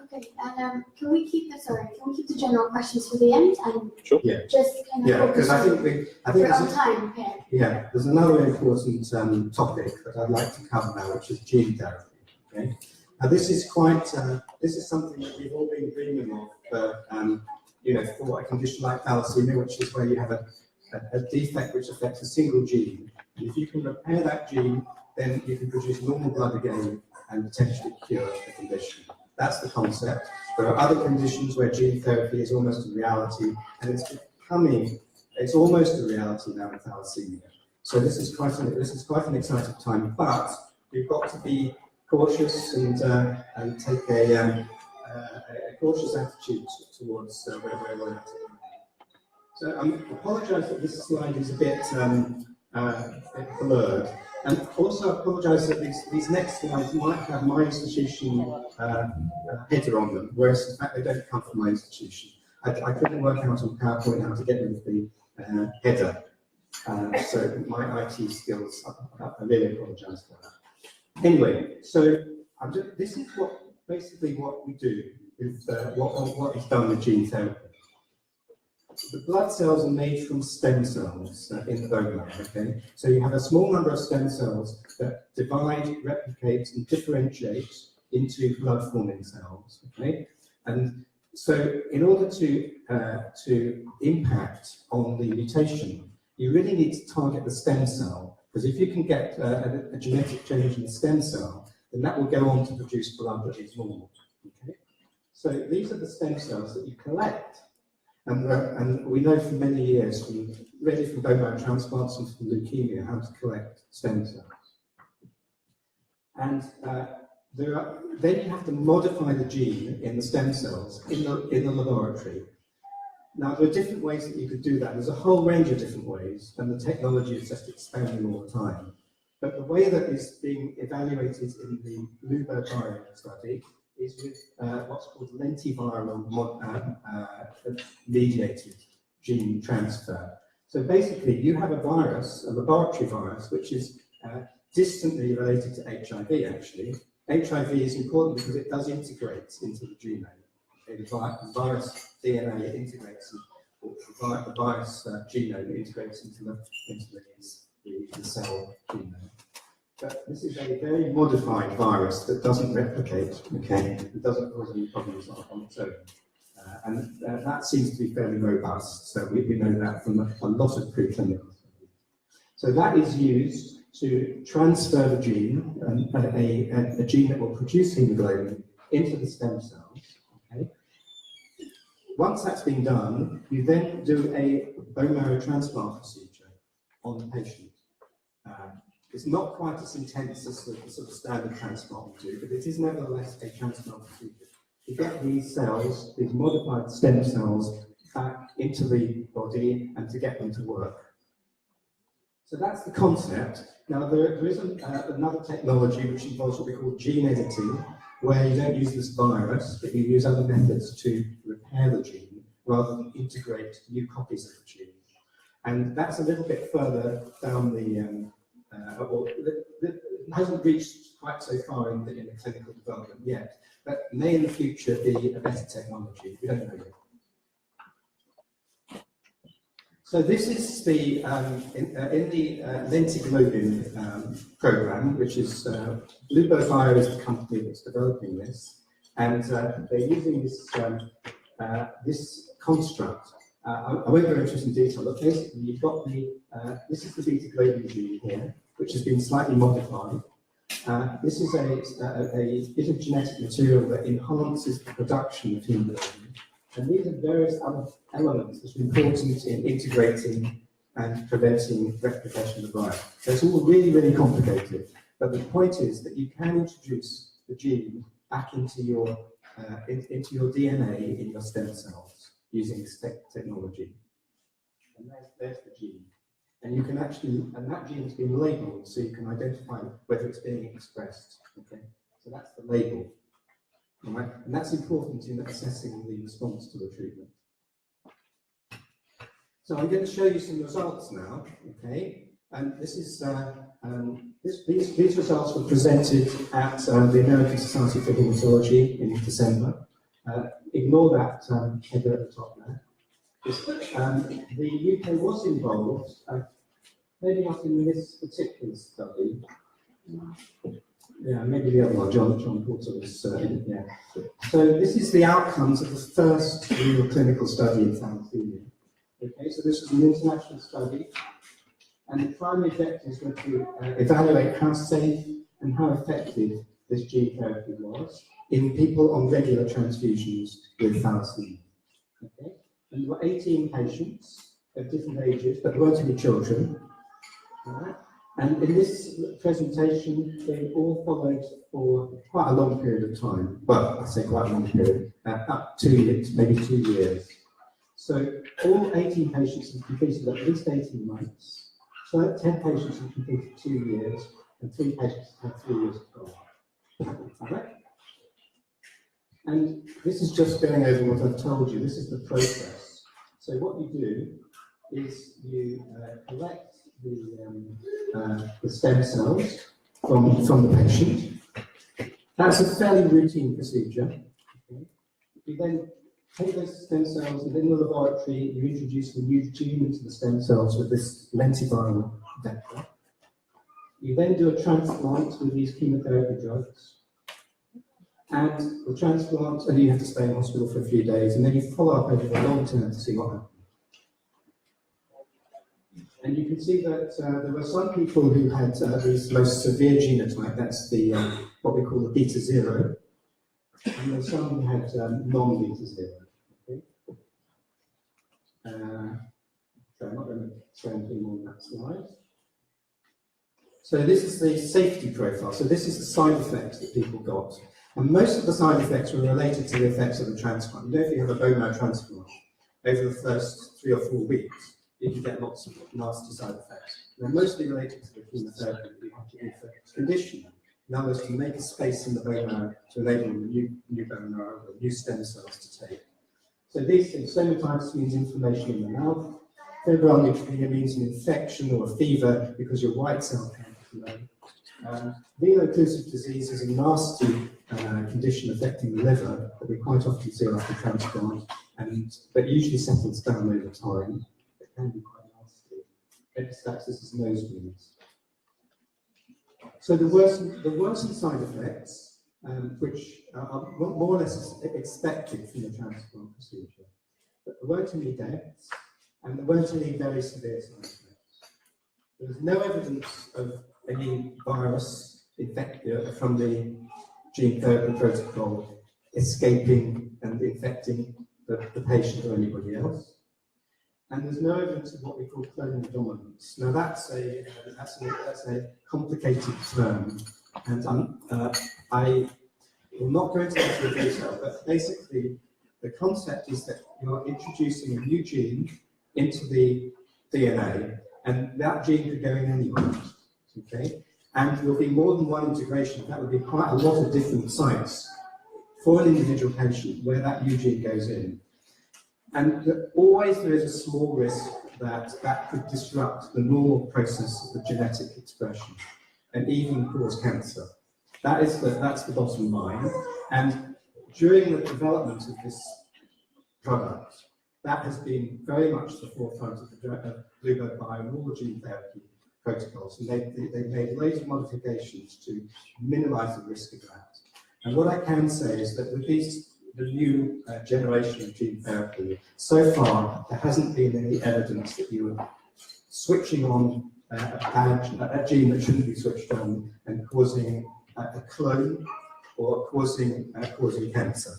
Okay, and can we keep the general questions for the end and Sure. Yeah. just kind of Yeah, because I think we're on time here. yeah, there's another important topic that I'd like to cover now, which is gene therapy. Okay, now this is something that we've all been dreaming of, for a condition like thalassemia, which is where you have a defect which affects a single gene. And if you can repair that gene, then you can produce normal blood again and potentially cure the condition. That's the concept. There are other conditions where gene therapy is almost a reality, and it's almost a reality now in thalassemia. So this is quite an exciting time, but you've got to be cautious and take a cautious attitude towards where we're at. So I apologise that this slide is a bit blurred. And also I apologise that these next slides might have my institution header on them, whereas in fact they don't come from my institution. I couldn't work out on PowerPoint how to get rid of the header. So my IT skills, I really apologise for that. Anyway, so this is basically what we do with what is done with gene therapy. The blood cells are made from stem cells in the bone marrow, okay? So you have a small number of stem cells that divide, replicate, and differentiate into blood-forming cells, okay? And so in order to impact on the mutation, you really need to target the stem cell, because if you can get a genetic change in the stem cell, then that will go on to produce blood that is normal, okay? So these are the stem cells that you collect. And we know for many years from really from bone marrow transplants and from leukemia, how to collect stem cells. And then you have to modify the gene in the stem cells in the laboratory. Now, there are different ways that you could do that. There's a whole range of different ways, and the technology is just expanding all the time. But the way that is being evaluated in the LUBER study is with what's called lentiviral mediated gene transfer. So basically, you have a virus, a laboratory virus, which is distantly related to HIV, actually. HIV is important because it does integrate into the genome. Okay, the virus DNA integrates, or the virus genome integrates into the cell genome. But this is a very modified virus that doesn't replicate, okay? It doesn't cause any problems on its own. And that seems to be fairly robust. So we know that from a lot of preclinical studies. So that is used to transfer the gene, a gene that will produce hemoglobin, into the stem cells. Okay? Once that's been done, you then do a bone marrow transplant procedure on the patient. It's not quite as intense as the sort of standard transplant would do, but it is nevertheless a transplant procedure. To get these cells, these modified stem cells, back into the body and to get them to work. So that's the concept. Now there is another technology which involves what we call gene editing, where you don't use this virus, but you use other methods to repair the gene rather than integrate new copies of the gene. And that's a little bit further down the, it hasn't reached quite so far in the clinical development yet, but may in the future be a better technology. We don't know yet. So this is the in the lentiglobin program, which is Bluebird Bio is the company that's developing this, and they're using this this construct. I won't go into this in detail, but basically you've got the this is the beta globin gene here, which has been slightly modified. This is a bit of genetic material that enhances the production of hemoglobin. And these are various other elements that are important in integrating and preventing replication of the virus. So it's all really, really complicated. But the point is that you can introduce the gene back into your DNA in your stem cells using this technology. And there's the gene. And you can actually, and that gene has been labeled so you can identify whether it's being expressed. Okay, so that's the label. Right? And that's important in assessing the response to the treatment. So I'm going to show you some results now, okay? And this is these results were presented at the American Society for Hematology in December. Ignore that header at the top there. The UK was involved, maybe not in this particular study. Yeah, maybe the other one, John Porter was yeah. So this is the outcomes of the first real clinical study in thalassemia. Okay, so this is an international study, and the primary objectives were to evaluate how safe and how effective this gene therapy was in people on regular transfusions with thalassemia. Okay, and there were 18 patients of different ages, but there weren't any children. All right. And in this presentation, they all followed for quite a long period of time. Well, I say quite a long period, up 2 years, maybe 2 years. So all 18 patients have completed at least 18 months. So 10 patients have completed 2 years, and 3 patients have had 3 years of follow-up. Okay? And this is just going over what I've told you. This is the process. So what you do is you collect the stem cells from the patient. That's a fairly routine procedure. Okay. You then take those stem cells, and in the laboratory, you introduce a new gene into the stem cells with this lentiviral vector. You then do a transplant with these chemotherapy drugs. And the transplant, and you have to stay in hospital for a few days, and then you follow up over the long term to see what happens. And you can see that there were some people who had this most severe genotype, that's the what we call the beta 0, and there were some who had non-beta 0. Okay? So I'm not going to show anything more on that slide. So this is the safety profile. So this is the side effects that people got. And most of the side effects were related to the effects of the transplant. You know, if you have a bone marrow transplant, over the first 3 or 4 weeks, you can get lots of nasty side effects. They're mostly related to the chemotherapy that you have to give for conditioning. In other words, to make a space in the bone marrow to enable the new bone marrow, or new stem cells to take. So these things, stomatitis means inflammation in the mouth. Febrile neutropenia means an infection or a fever because your white cell count is low. Veno-occlusive disease is a nasty condition affecting the liver that we quite often see after transplant, but usually settles down over time. It can be quite nasty. Epistaxis is nosebleeds. So the worsened side effects, which are more or less expected from the transplant procedure, but there weren't any deaths, and there weren't any very severe side effects. There was no evidence of any virus from the gene therapy protocol escaping and infecting the patient or anybody else. And there's no evidence of what we call clonal dominance. Now that's a complicated term, and I will not go into the detail, but basically the concept is that you're introducing a new gene into the DNA, and that gene could go in anywhere, okay? And there will be more than one integration. That would be quite a lot of different sites for an individual patient where that new gene goes in. And always there is a small risk that that could disrupt the normal process of the genetic expression and even cause cancer. That's the bottom line. And during the development of this product, that has been very much the forefront of the Bluebird Bio and all the gene therapy protocols. And they've made loads of modifications to minimize the risk of that. And what I can say is that with the new generation of gene therapy, so far there hasn't been any evidence that you are switching on a gene that shouldn't be switched on and causing a clone or causing cancer.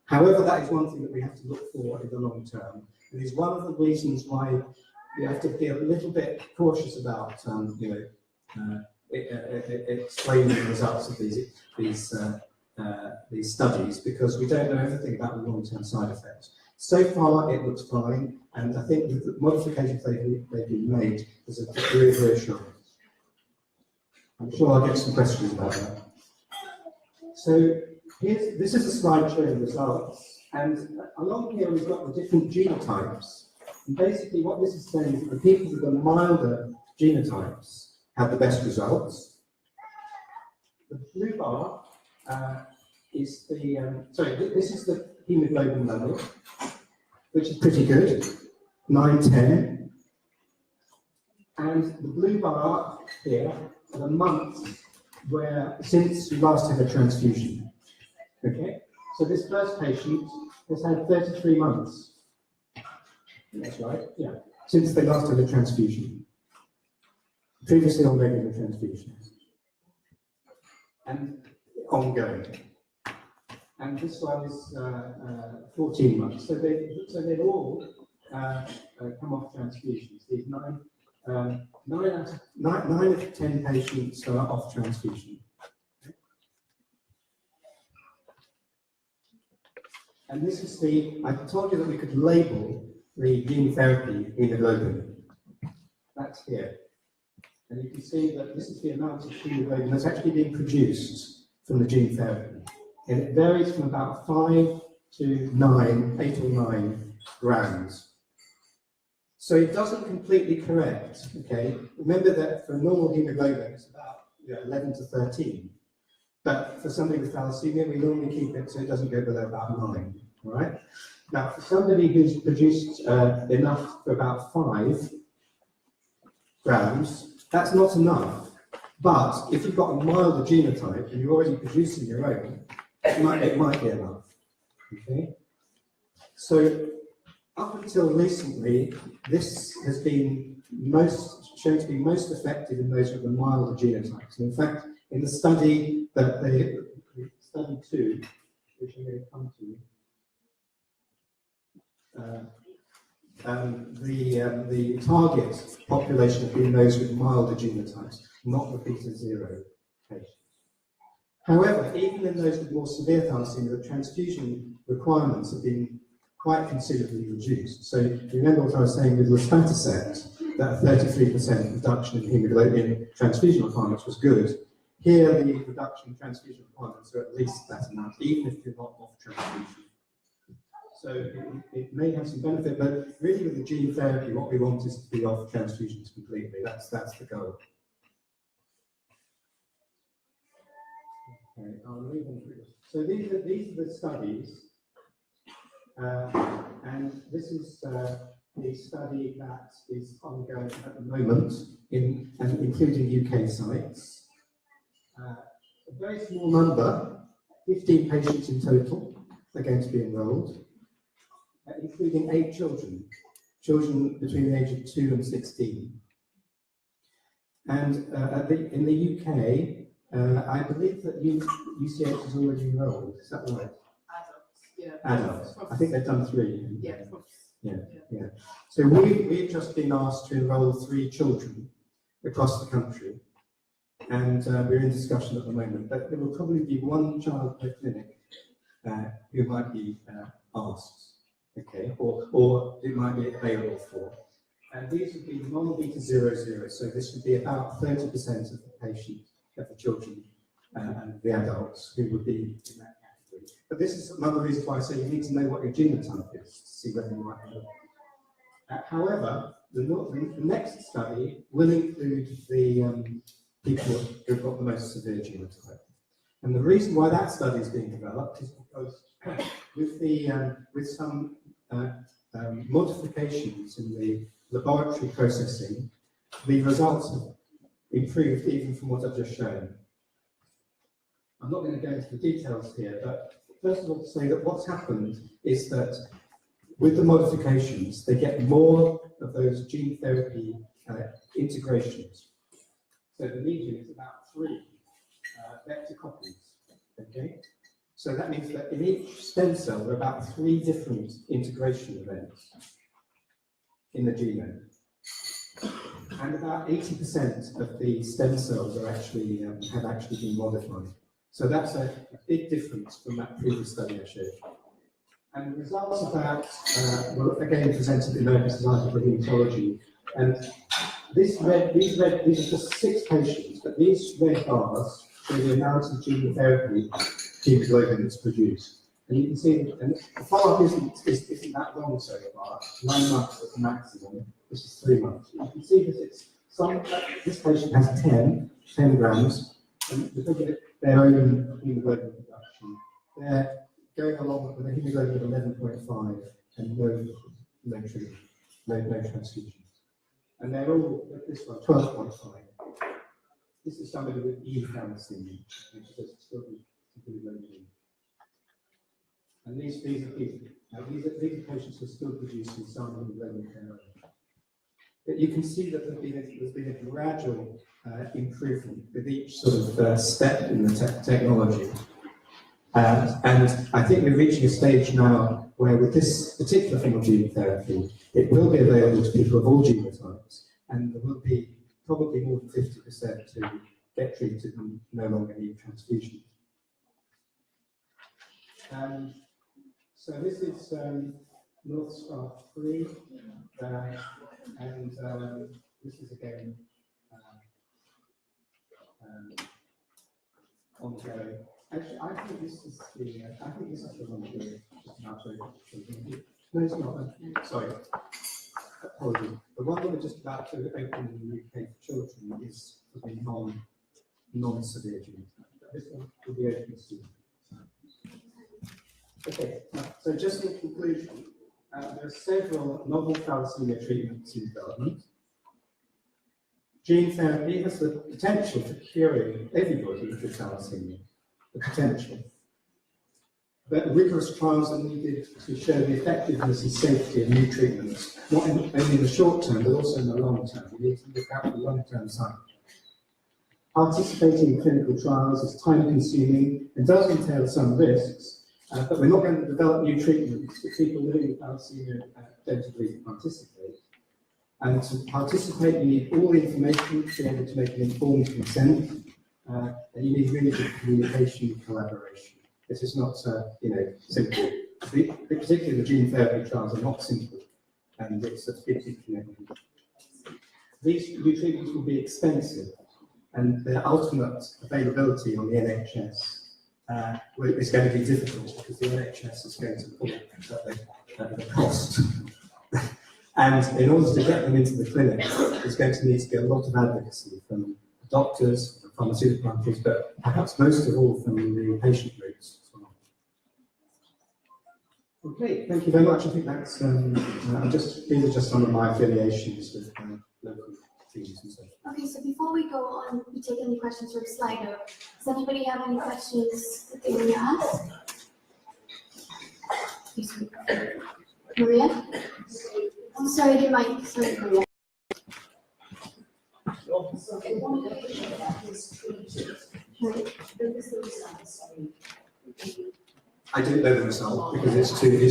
However, that is one thing that we have to look for in the long term. It is one of the reasons why we have to be a little bit cautious about explaining the results of these studies, because we don't know everything about the long-term side effects. So far, it looks fine, and I think with the modifications they've been made, there's a degree of reassurance. I'm sure I'll get some questions about that. So this is a slide showing results, and along here we've got the different genotypes. And basically, what this is saying is that the people with the milder genotypes have the best results. The blue bar is this is the hemoglobin level, which is pretty good, 9-10. And the blue bar here are the months since you last had a transfusion. Okay, so this first patient has had 33 months. That's right, yeah, since they last had a transfusion. Previously on regular transfusions. And ongoing. And this one is 14 months. So they've all come off transfusions. These 9 of 10 patients are off transfusion. And this is I told you that we could label the gene therapy hemoglobin. That's here. And you can see that this is the amount of hemoglobin that's actually being produced from the gene therapy. And it varies from about 5 to 9, 8 or 9 grams. So it doesn't completely correct, okay? Remember that for normal hemoglobin, it's about 11 to 13. But for somebody with thalassemia, we normally keep it so it doesn't go below about 9, all right? Now, for somebody who's produced enough for about 5 grams, that's not enough. But if you've got a milder genotype and you're already producing your own, it might be enough. Okay? So up until recently, this has been shown to be most effective in those with the milder genotypes. And in fact, in the study study 2, which I'm going to come the target population have been those with milder genotypes, not the beta 0 patients. However, even in those with more severe thalassemia, the transfusion requirements have been quite considerably reduced. So you remember what I was saying with luspatercept, that 33% reduction in hemoglobin transfusion requirements was good. Here, the reduction in transfusion requirements are at least that amount, even if you're not off transfusion. So it may have some benefit, but really with the gene therapy, what we want is to be off transfusions completely. That's the goal. Okay, I'll move on through this. So these are the studies, and this is the study that is ongoing at the moment, including UK sites. A very small number, 15 patients in total, are going to be enrolled, including 8 children between the age of 2 and 16. And in the UK, I believe that UCH is already enrolled, is that right? Adults, yeah. Adults. I think they've done 3. Yeah. Yeah. So we've just been asked to enrol 3 children across the country, and we're in discussion at the moment, but there will probably be 1 child per clinic who might be asked, okay, or it might be available for. And these would be non-beta 00, so this would be about 30% of the patients, of the children and the adults who would be in that category. But this is another reason why I say you need to know what your genotype is to see whether you might know. However, the next study will include the people who've got the most severe genotype. And the reason why that study is being developed is because with some modifications in the laboratory processing, the results have improved even from what I've just shown. I'm not going to go into the details here, but first of all to say that what's happened is that with the modifications, they get more of those gene therapy integrations. So the median is about 3 vector copies, okay? So that means that in each stem cell, there are about 3 different integration events in the genome. And about 80% of the stem cells are actually have actually been modified. So that's a big difference from that previous study I showed. And the results of that were again presented in American Society for Hematology. And these are just 6 patients, but these red bars show the amount of gene therapy hemoglobin that's produced. And you can see, and the follow-up isn't that long so far, 9 months at the maximum. This is 3 months. You can see that this patient has 10 grams, and look at their own hemoglobin production. They're going along with a hemoglobin of 11.5 and no treatment, no transfusions. And they're all, this one, 12.5. This is somebody with E thalassemia, which is still hemoglobin. And these are patients who are still producing some hemoglobin. But you can see that there's been a gradual improvement with each sort of step in the technology. And I think we're reaching a stage now where with this particular form of gene therapy, it will be available to people of all genotypes, and there will be probably more than 50% to get treated and no longer need transfusion. So this is North Star 3, and this is again ongoing. Actually, I think this is the one we're just about to open. No, it's not. Sorry. Apologies. The one that we're just about to open in the UK for children is for the non-severe genotype. This one will be open soon. Okay, so just in conclusion, there are several novel thalassemia treatments in development. Gene therapy has the potential for curing everybody with thalassemia. The potential. But rigorous trials are needed to show the effectiveness and safety of new treatments, not only in the short term, but also in the long term. We need to look out for the long-term side. Participating in clinical trials is time-consuming and does entail some risks, but we're not going to develop new treatments for people living with thalassemia don't agree to participate. And to participate, you need all the information to be able to make an informed consent, and you need really good communication and collaboration. This is not, simple. Particularly the gene therapy trials are not simple, and it's a big commitment. These new treatments will be expensive, and their ultimate availability on the NHS is going to be difficult because the NHS is going to put at the cost. And in order to get them into the clinic, there's going to need to be a lot of advocacy from doctors, from pharmaceutical companies, but perhaps most of all from the patient groups as well. Okay, thank you very much. I think that's these are just some of my affiliations with local teams and so on. Okay, so before we go on, we take any questions from Slido. Does anybody have any questions that they want to ask? Yes, Maria? I'm sorry, the mic. Sorry, Maria. I didn't know the result because it's too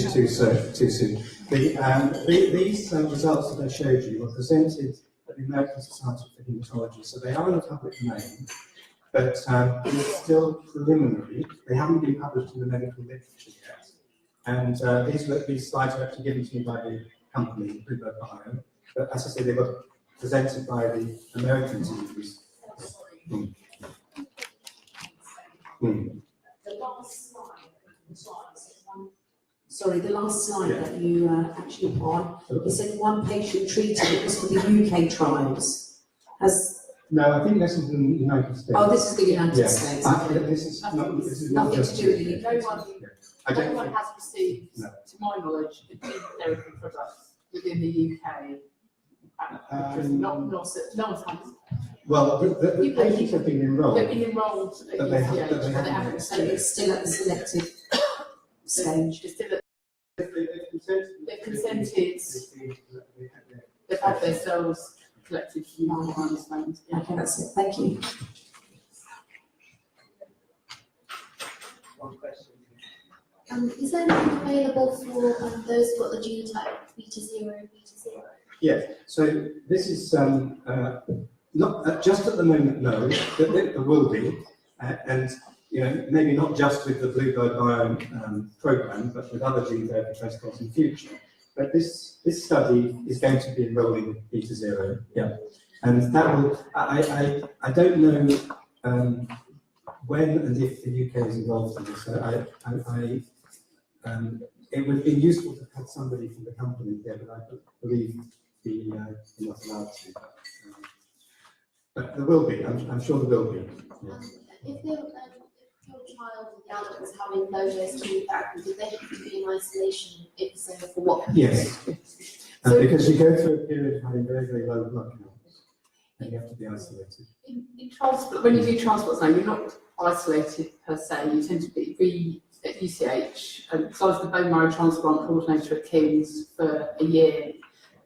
soon. These results that I showed you were presented at the American Society for Hematology, so they are in the public domain, but it's still preliminary. They haven't been published in the medical literature yet. And these slides were actually given to me by the company, Bluebird Bio, but as I say, they were presented by the American teams. The last slide, sorry, the last slide that you actually put on, it said one patient treated, it was for the UK trials. No, I think this is in the United States. Oh, this is the United Yes. States. This is not Nothing just to do with the UK. UK. No one has received, No. to my knowledge, a gene therapy product within the UK. No one's had. Well, the patients have been They've enrolled. been enrolled at But they have- UCH, but they but they haven't haven't yet. So it's still at the selected stage. They're still at- They've consented. They've had their cells collected from my understanding. Okay, that's it, thank you. Is there anything available for those who've got the genotype beta 0 and beta 0? Yes, so this is not just at the moment, no, but there will be, and maybe not just with the Bluebird Bio program, but with other gene therapy protocols in future. But this study is going to be enrolling beta 0, and that will. I don't know when and if the UK is involved in this. It would be useful to have somebody from the company there, but I believe we're not allowed to. But there will be. I'm sure there will be. Yeah. If your child or the adult is having low-dose chemotherapy, do they have to be in isolation, if so, for what? Yes, because you go through a period of having very, very low blood counts, and you have to be isolated. In transport, when you do transport zone, you're not isolated per se. You tend to be at UCH. Because I was the bone marrow transplant coordinator at King's for a year.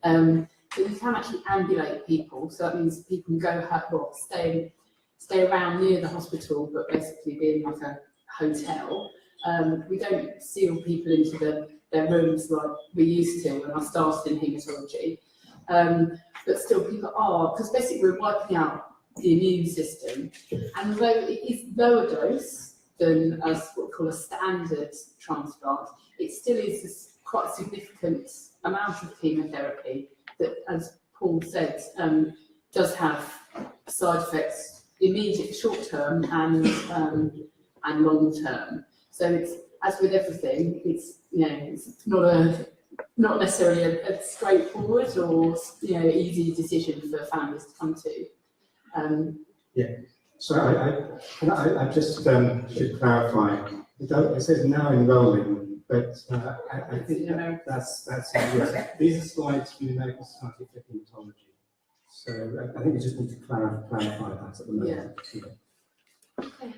So you can actually ambulate people. So that means people can go stay around near the hospital, but basically be in like a hotel. We don't seal people into their rooms like we used to when I started in haematology. But still people are, because basically we're wiping out the immune system. And although it is lower dose than as what we call a standard transplant, it still is quite a significant amount of chemotherapy that, as Paul said, does have side effects, immediate short term and long term. So it's, as with everything, it's it's not necessarily a straightforward or easy decision for families to come to. So I just should clarify. It says now enrolling, but I think that's yes. These are slides from the American Society for Hematology. So I think we just need to clarify that at the moment. Okay.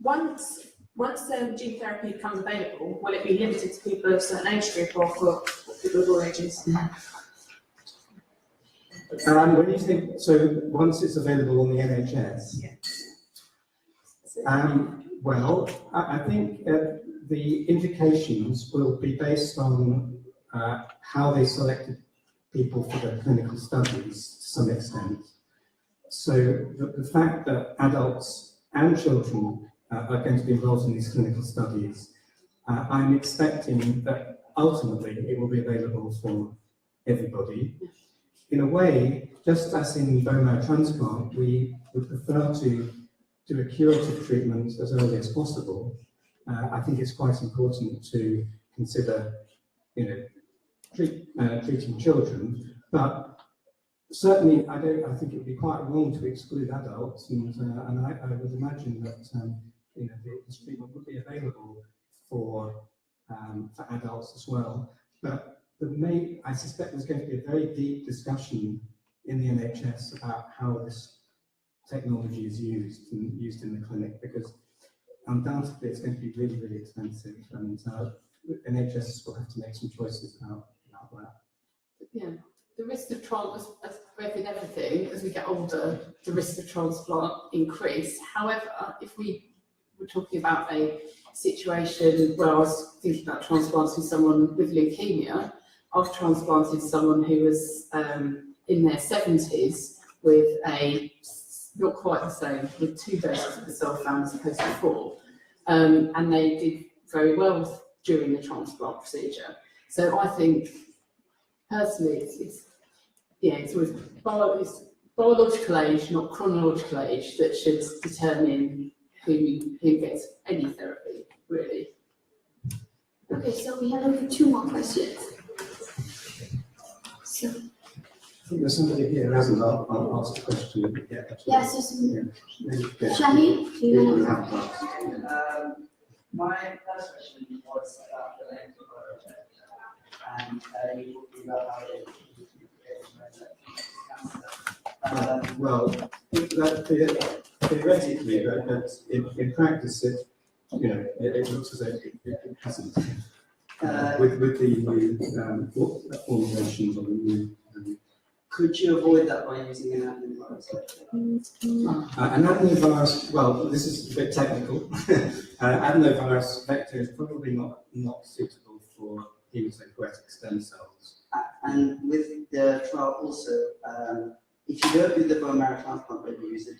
Once gene therapy becomes available, will it be limited to people of a certain age group or for people of all ages? When you think, so once it's available on the NHS, well, I think the indications will be based on how they selected people for their clinical studies to some extent. So the fact that adults and children are going to be involved in these clinical studies, I'm expecting that ultimately it will be available for everybody. In a way, just as in bone marrow transplant, we would prefer to do a curative treatment as early as possible. I think it's quite important to consider, treating children, but certainly I think it would be quite wrong to exclude adults, and I would imagine that this treatment would be available for adults as well. But I suspect there's going to be a very deep discussion in the NHS about how this technology is used in the clinic, because undoubtedly it's going to be really, really expensive, and NHS will have to make some choices about that. Yeah, the risk of transplant, as with everything, as we get older, the risk of transplant increase. However, if we were talking about a situation where I was thinking about transplanting someone with leukemia, I've transplanted someone who was in their 70s with not quite the same, with 2 doses of the sulfam as opposed to 4, and they did very well during the transplant procedure. So I think, personally, it's always it's biological age, not chronological age, that should determine who gets any therapy, really. Okay, so we have only 2 more questions. So, I think there's somebody here who hasn't asked a question yet. yes, Yeah. Shaheen, do you want to? My first question was about the length of the project, and you talking about how it cancer. Well, theoretically, but in practice, it looks as though it hasn't. With the new formulations on the new. Could you avoid that by using an adenovirus? An adenovirus, well, this is a bit technical. Adenovirus vector is probably not suitable for hematopoietic stem cells. And with the trial also, if you don't do the bone marrow transplant but you use it,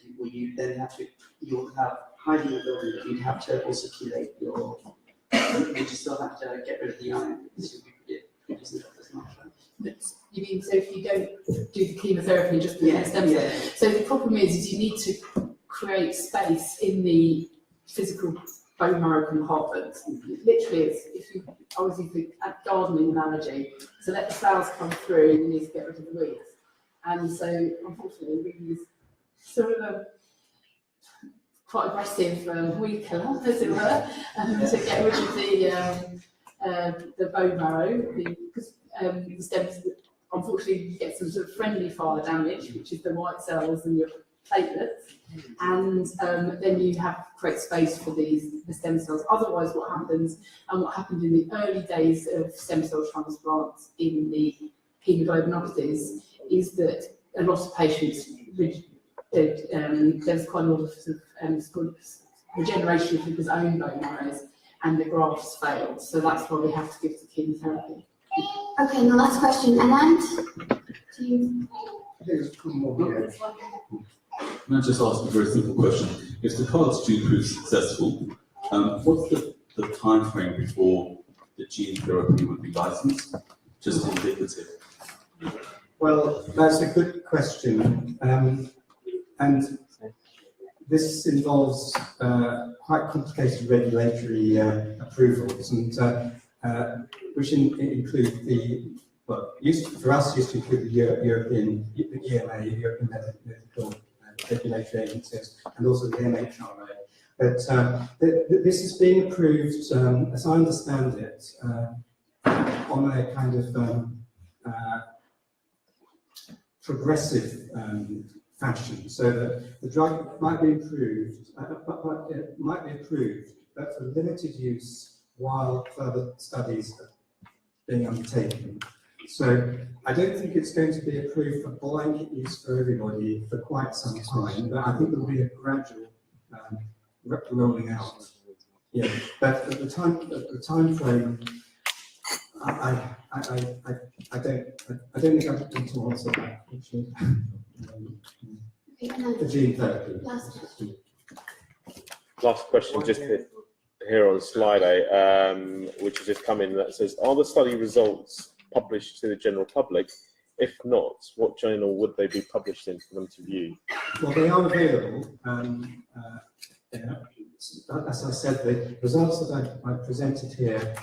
you'll have hiding ability, but you'd have to also chelate you still have to get rid of the iron because you'll be producing as much. You mean, so if you don't do the chemotherapy, just put in the stem cell? So the problem is you need to create space in the physical bone marrow compartment. Literally, I was using a gardening analogy. So let the flowers come through, and you need to get rid of the weeds. And so, unfortunately, we use sort of a quite aggressive weed killer, as it were, to get rid of the bone marrow, because the stems, unfortunately, you get some sort of friendly fire damage, which is the white cells and your platelets, and then you have to create space for the stem cells. Otherwise, what happens, and what happened in the early days of stem cell transplants in the hemoglobinopathies, is that a lot of patients, there's quite a lot of sort of regeneration of people's own bone marrows, and the grafts failed. So that's why we have to give the chemotherapy. Okay, and the last question, Anand, do you? I think there's one more here. Can I just ask a very simple question? If the cards do prove successful, what's the time frame before the gene therapy would be licensed? Just indicative. Well, that's a good question, and this involves quite complicated regulatory approvals, and which include for us used to include the European, the EMA, European Medical Regulatory Agencies, and also the MHRA. But this is being approved, as I understand it, on a kind of progressive fashion, so that the drug might be approved, but it might be approved, but for limited use while further studies are being undertaken. So I don't think it's going to be approved for blanket use for everybody for quite some time, but I think there will be a gradual rolling out. Yeah, but at the time frame, I don't think I'm going to answer that, actually. Okay, and then The gene therapy. last question. Last question, just here on slide 8, which has just come in, that says, are the study results published to the general public? If not, what journal would they be published in for them to view? Well, they are available. Yeah. As I said, the results that I presented here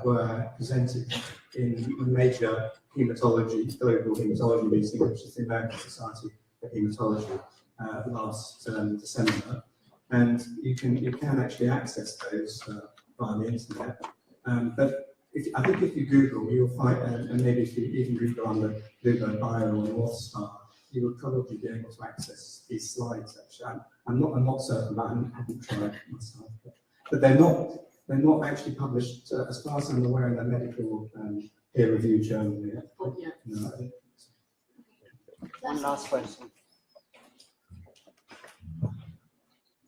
were presented in a major hematology, global hematology meeting, which is the American Society for Hematology, last December. And you can actually access those via the internet. But I think if you Google, you'll find, and maybe if you even Google on the Google Bio or North Star, you will probably be able to access these slides. Actually, I'm not certain, but I haven't tried myself. But they're not actually published, as far as I'm aware, in a medical peer-reviewed journal yet. Yeah. No, I think One last question.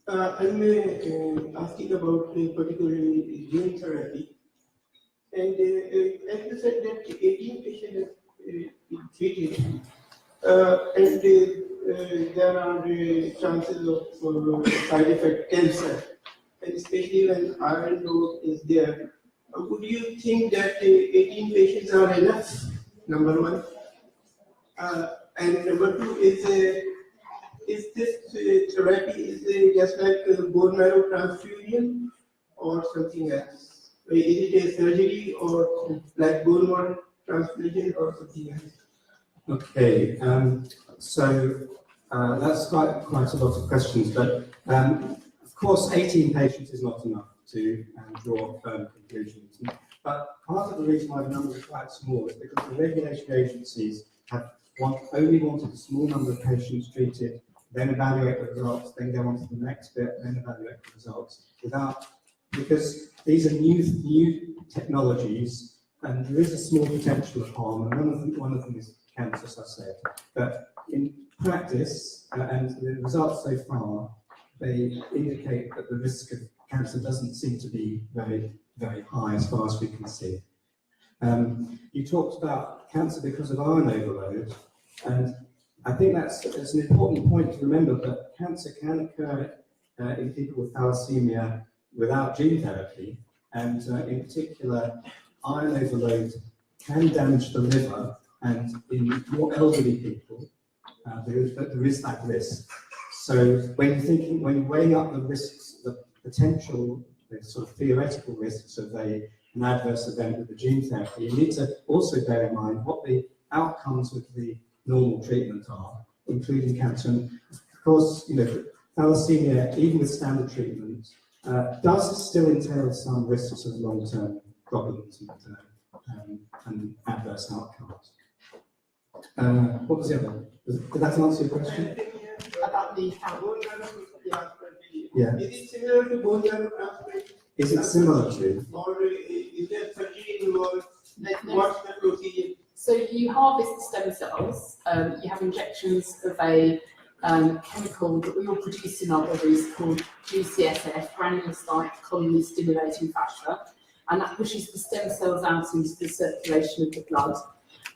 I'm asking about particularly gene therapy. And as you said that 18 patients have treated, and there are chances of side effect cancer, and especially when iron load is there. Would you think that 18 patients are enough? Number one. And number two is this therapy just like bone marrow transfusion or something else? Is it a surgery or like bone marrow transfusion or something else? Okay, so that's quite a lot of questions, but of course 18 patients is not enough to draw firm conclusions. But part of the reason why the number is quite small is because the regulatory agencies have only wanted a small number of patients treated, then evaluate the results, then go on to the next bit, then evaluate the results, because these are new technologies, and there is a small potential of harm, and one of them is cancer, as I said. But in practice, and the results so far, they indicate that the risk of cancer doesn't seem to be very, very high as far as we can see. You talked about cancer because of iron overload, and I think that's an important point to remember, that cancer can occur in people with thalassemia without gene therapy, and in particular, iron overload can damage the liver, and in more elderly people, there is that risk. So when you're weighing up the risks, the potential, the sort of theoretical risks of an adverse event with the gene therapy, you need to also bear in mind what the outcomes with the normal treatment are, including cancer. And of course, thalassemia, even with standard treatment, does still entail some risks of long-term problems and adverse outcomes. What was the other? Did that answer your question? About the Bone marrow transplantation. Yeah. Is it similar to bone marrow transplantation? Is it similar to? Or is there surgery involved? There's no- What's the procedure? So you harvest the stem cells, you have injections of a chemical that we all produce in our bodies called GCSF, granulocyte colony stimulating factor, and that pushes the stem cells out into the circulation of the blood.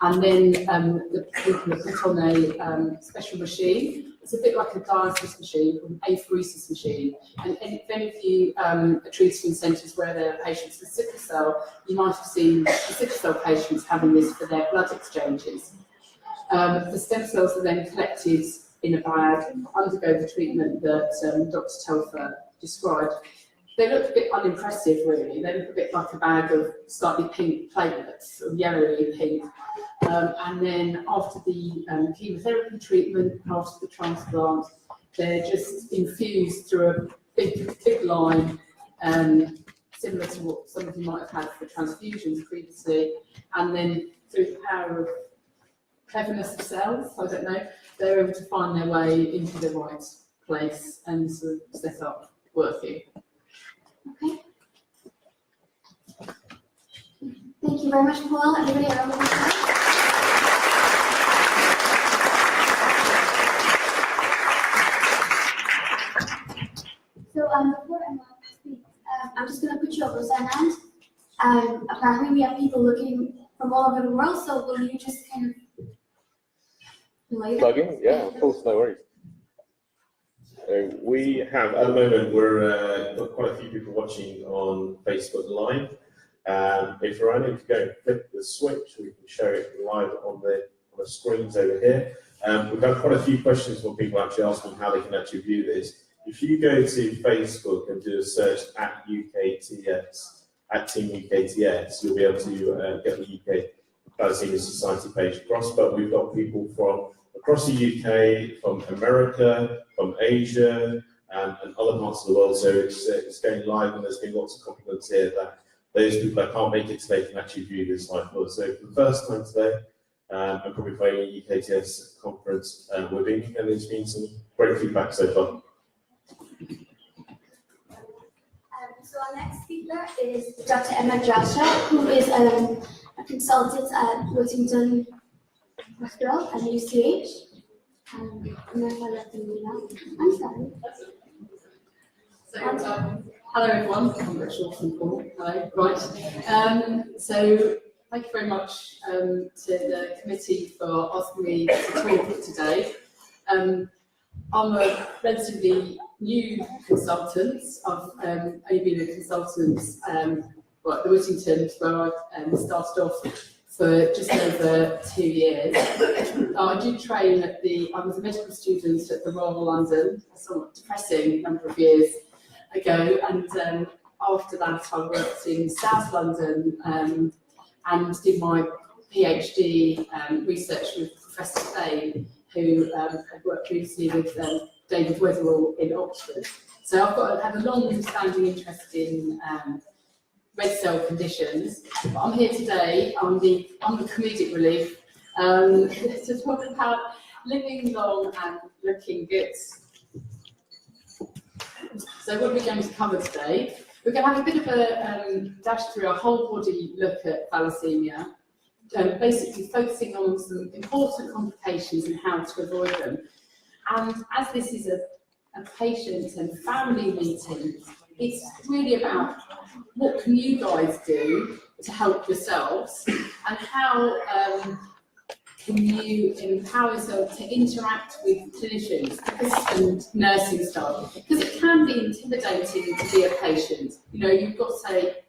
And then the people are put on a special machine. It's a bit like a dialysis machine, called an apheresis machine. And if any of you are treating in centres where there are patients with sickle cell, you might have seen the sickle cell patients having this for their blood exchanges. The stem cells are then collected in a bag, undergo the treatment that Dr. Telfer described. They look a bit unimpressive, really. They look a bit like a bag of slightly pink platelets, or yellowy pink. And then after the chemotherapy treatment, after the transplant, they're just infused through a big line, similar to what some of you might have had for transfusions previously. And then through the power of cleverness of cells, I don't know, they're able to find their way into the right place and sort of set up working. Okay. Thank you very much, Paul. Everybody, a round of applause. So before I'm going to speak, I'm just going to put you over Zanand. Apparently we have people looking from all over the world, so will you just kind of relay that? Plug in? Yeah, of course, no worries. We have, at the moment, we're got quite a few people watching on Facebook Live. If you're only to go and flip the switch, we can show it live on the screens over here. We've had quite a few questions from people actually asking how they can actually view this. If you go to Facebook and do a search at UKTS, at Team UKTS, you'll be able to get the UK Thalassemia Society page across, but we've got people from across the UK, from America, from Asia, and other parts of the world, so it's going live, and there's been lots of compliments here that those people that can't make it today can actually view this live. So for the first time today, and probably for any UKTS conference we're doing, and there's been some great feedback so far. So our next speaker is Dr. Emma Joshua, who is a consultant at Whittington Hospital and UCH. And if I let them know, I'm sorry. So, hello everyone, I'm Rich Lawson Paul. Hello, right. So thank you very much to the committee for asking me to talk today. I'm a relatively new consultant. I've only been a consultant at the Whittington, where I started off for just over 2 years. I did train at I was a medical student at the Royal London, a somewhat depressing number of years ago, and after that I worked in South London and did my PhD research with Professor Fane, who had worked previously with David Weatherall in Oxford. So I've had a long-standing interest in red cell conditions. But I'm here today, I'm the comedic relief, to talk about living long and looking good. So what are we going to cover today? We're going to have a bit of a dash through a whole body look at thalassemia, basically focusing on some important complications and how to avoid them. And as this is a patient and family meeting, it's really about what can you guys do to help yourselves, and how can you empower yourself to interact with clinicians and nursing staff, because it can be intimidating to be a patient. You know, you've got, say,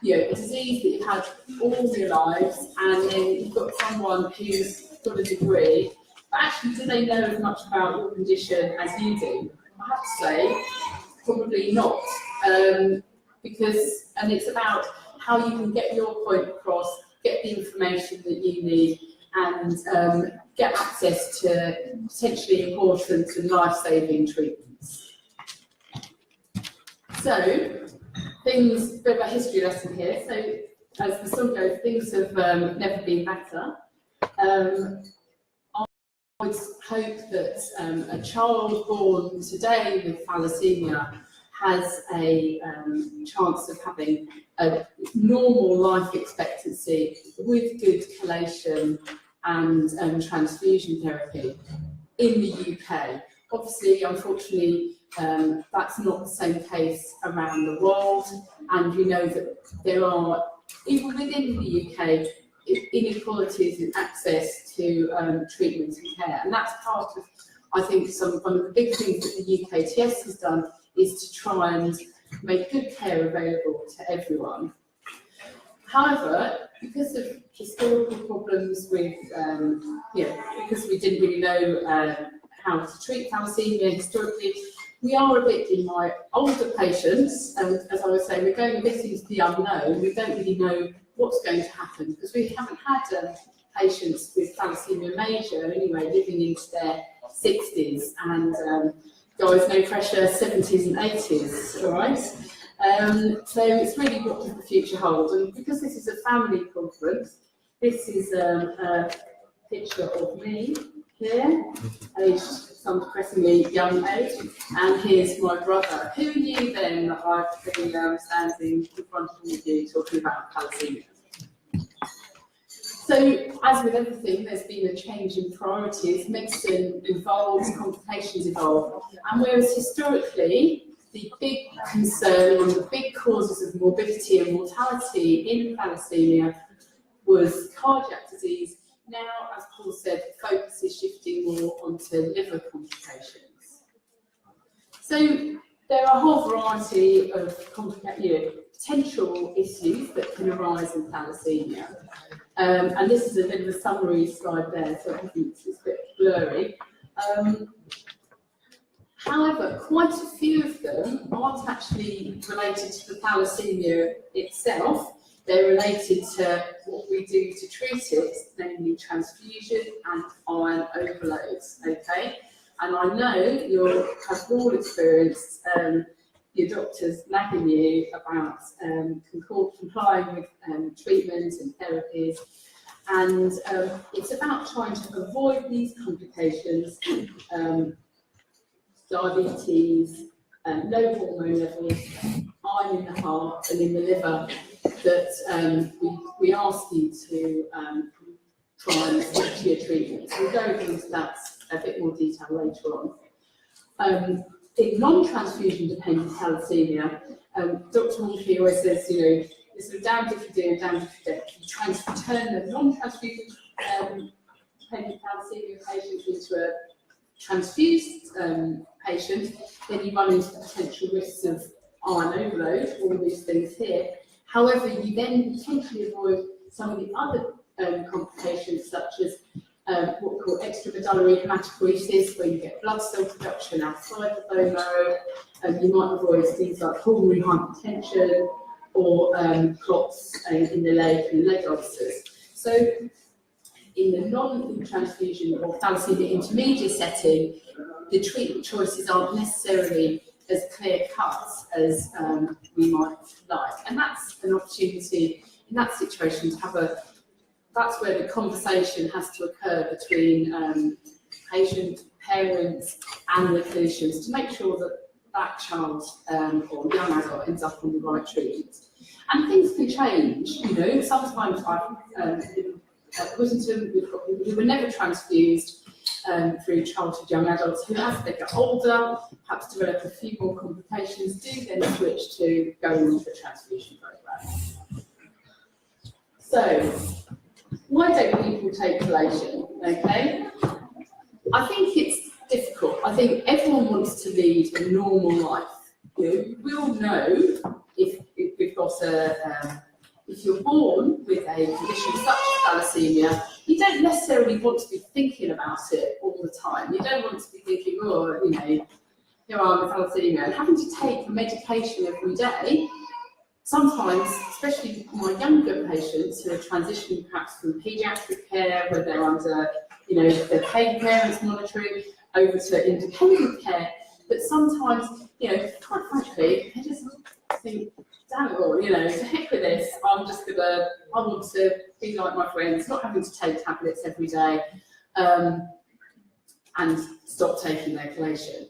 a disease that you've had all your lives, and then you've got someone who's got a degree, but actually do they know as much about your condition as you do? I have to say, probably not, because it's about how you can get your point across, get the information that you need, and get access to potentially important and life-saving treatments. So, a bit of a history lesson here. So, as the song goes, things have never been better. I would hope that a child born today with thalassemia has a chance of having a normal life expectancy with good chelation and transfusion therapy in the UK. Obviously, unfortunately, that's not the same case around the world, and we know that there are, even within the UK, inequalities in access to treatment and care, and that's part of, I think, one of the big things that the UKTS has done is to try and make good care available to everyone. However, because of historical problems with, because we didn't really know how to treat thalassemia historically, we are a bit, in my older patients, and as I was saying, we're going a bit into the unknown. We don't really know what's going to happen, because we haven't had patients with thalassemia major anyway living into their 60s, and guys, no pressure, 70s and 80s, all right? So it's really what does the future hold, and because this is a family conference, this is a picture of me here, aged some depressingly young age, and here's my brother. Who knew then that I'd be standing in front of you talking about thalassemia? So, as with everything, there's been a change in priorities. Medicine evolves, complications evolve, and whereas historically the big concern, one of the big causes of morbidity and mortality in thalassemia was cardiac disease. Now, as Paul said, the focus is shifting more onto liver complications. So there are a whole variety of potential issues that can arise in thalassemia. And this is a bit of a summary slide there, so I think it's a bit blurry. However, quite a few of them aren't actually related to the thalassemia itself. They're related to what we do to treat it, namely transfusion and iron overloads, okay? And I know you have all experienced your doctors nagging you about complying with treatment and therapies. And it's about trying to avoid these complications, diabetes, low hormone levels, iron in the heart and in the liver, that we ask you to try and stick to your treatment. So we'll go into that a bit more detail later on. In non-transfusion dependent thalassemia, Dr. Monkey always says, it's sort of damned if you do and damned if you don't. You try and turn the non-transfusion dependent thalassemia patient into a transfused patient, then you run into the potential risks of iron overload, all these things here. However, you then potentially avoid some of the other complications, such as what we call extramedullary hematopoiesis, where you get blood cell production outside the bone marrow. You might avoid things like pulmonary hypertension or clots in the leg and leg ulcers. So in the non-transfusion or thalassemia intermediate setting, the treatment choices aren't necessarily as clear cut as we might like. And that's an opportunity in that situation to have that's where the conversation has to occur between patient, parents and the clinicians to make sure that that child or young adult ends up on the right treatment. And things can change, sometimes at Whittington, we've got people who were never transfused through childhood young adults who, as they get older, perhaps develop a few more complications, do then switch to going into a transfusion program. So, why don't people take collation? Okay, I think it's difficult. I think everyone wants to lead a normal life. We all know if we've got if you're born with a condition such as thalassemia, you don't necessarily want to be thinking about it all the time. You don't want to be thinking, here I am with thalassemia, and having to take medication every day. Sometimes, especially my younger patients who are transitioning perhaps from paediatric care, where they're under, their paid parents monitoring, over to independent care, but sometimes, quite frankly, they just think, damn it all, to heck with this, I want to be like my friends, not having to take tablets every day, and stop taking their collation.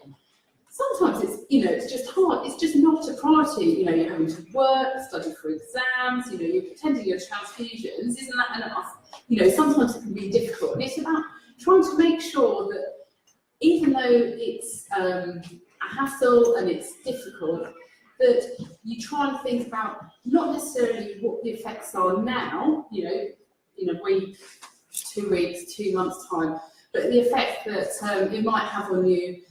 Sometimes it's just hard, it's just not a priority, you're having to work, study for exams, you're attending your transfusions, isn't that enough? Sometimes it can be difficult, and it's about trying to make sure that even though it's a hassle and it's difficult, that you try and think about not necessarily what the effects are now, in a week, 2 weeks, 2 months' time, but the effect that it might have on you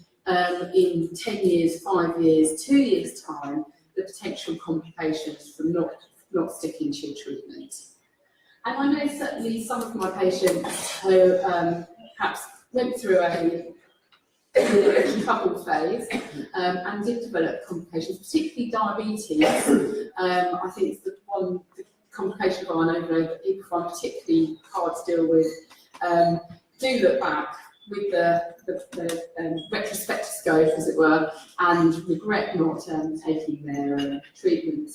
in 10 years, 5 years, 2 years' time, the potential complications from not sticking to your treatment. And I know certainly some of my patients who perhaps went through a troubled phase and did develop complications, particularly diabetes. I think it's the complication of iron overload that people find particularly hard to deal with. Do look back with the retrospectoscope, as it were, and regret not taking their treatment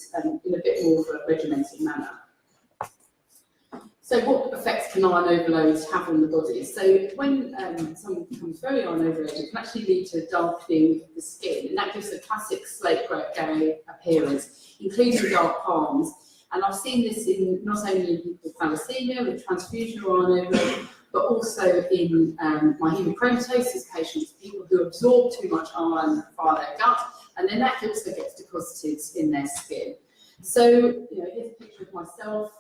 in a bit more of a regimented manner. So what effects can iron overload have on the body? So when someone becomes very iron overloaded, it can actually lead to darkening of the skin, and that gives a classic slate-grey appearance, including dark palms. And I've seen this in not only in people with thalassemia, with transfusional iron overload, but also in my hemochromatosis patients, people who absorb too much iron via their gut, and then that also gets deposited in their skin. So, you know, here's a picture of myself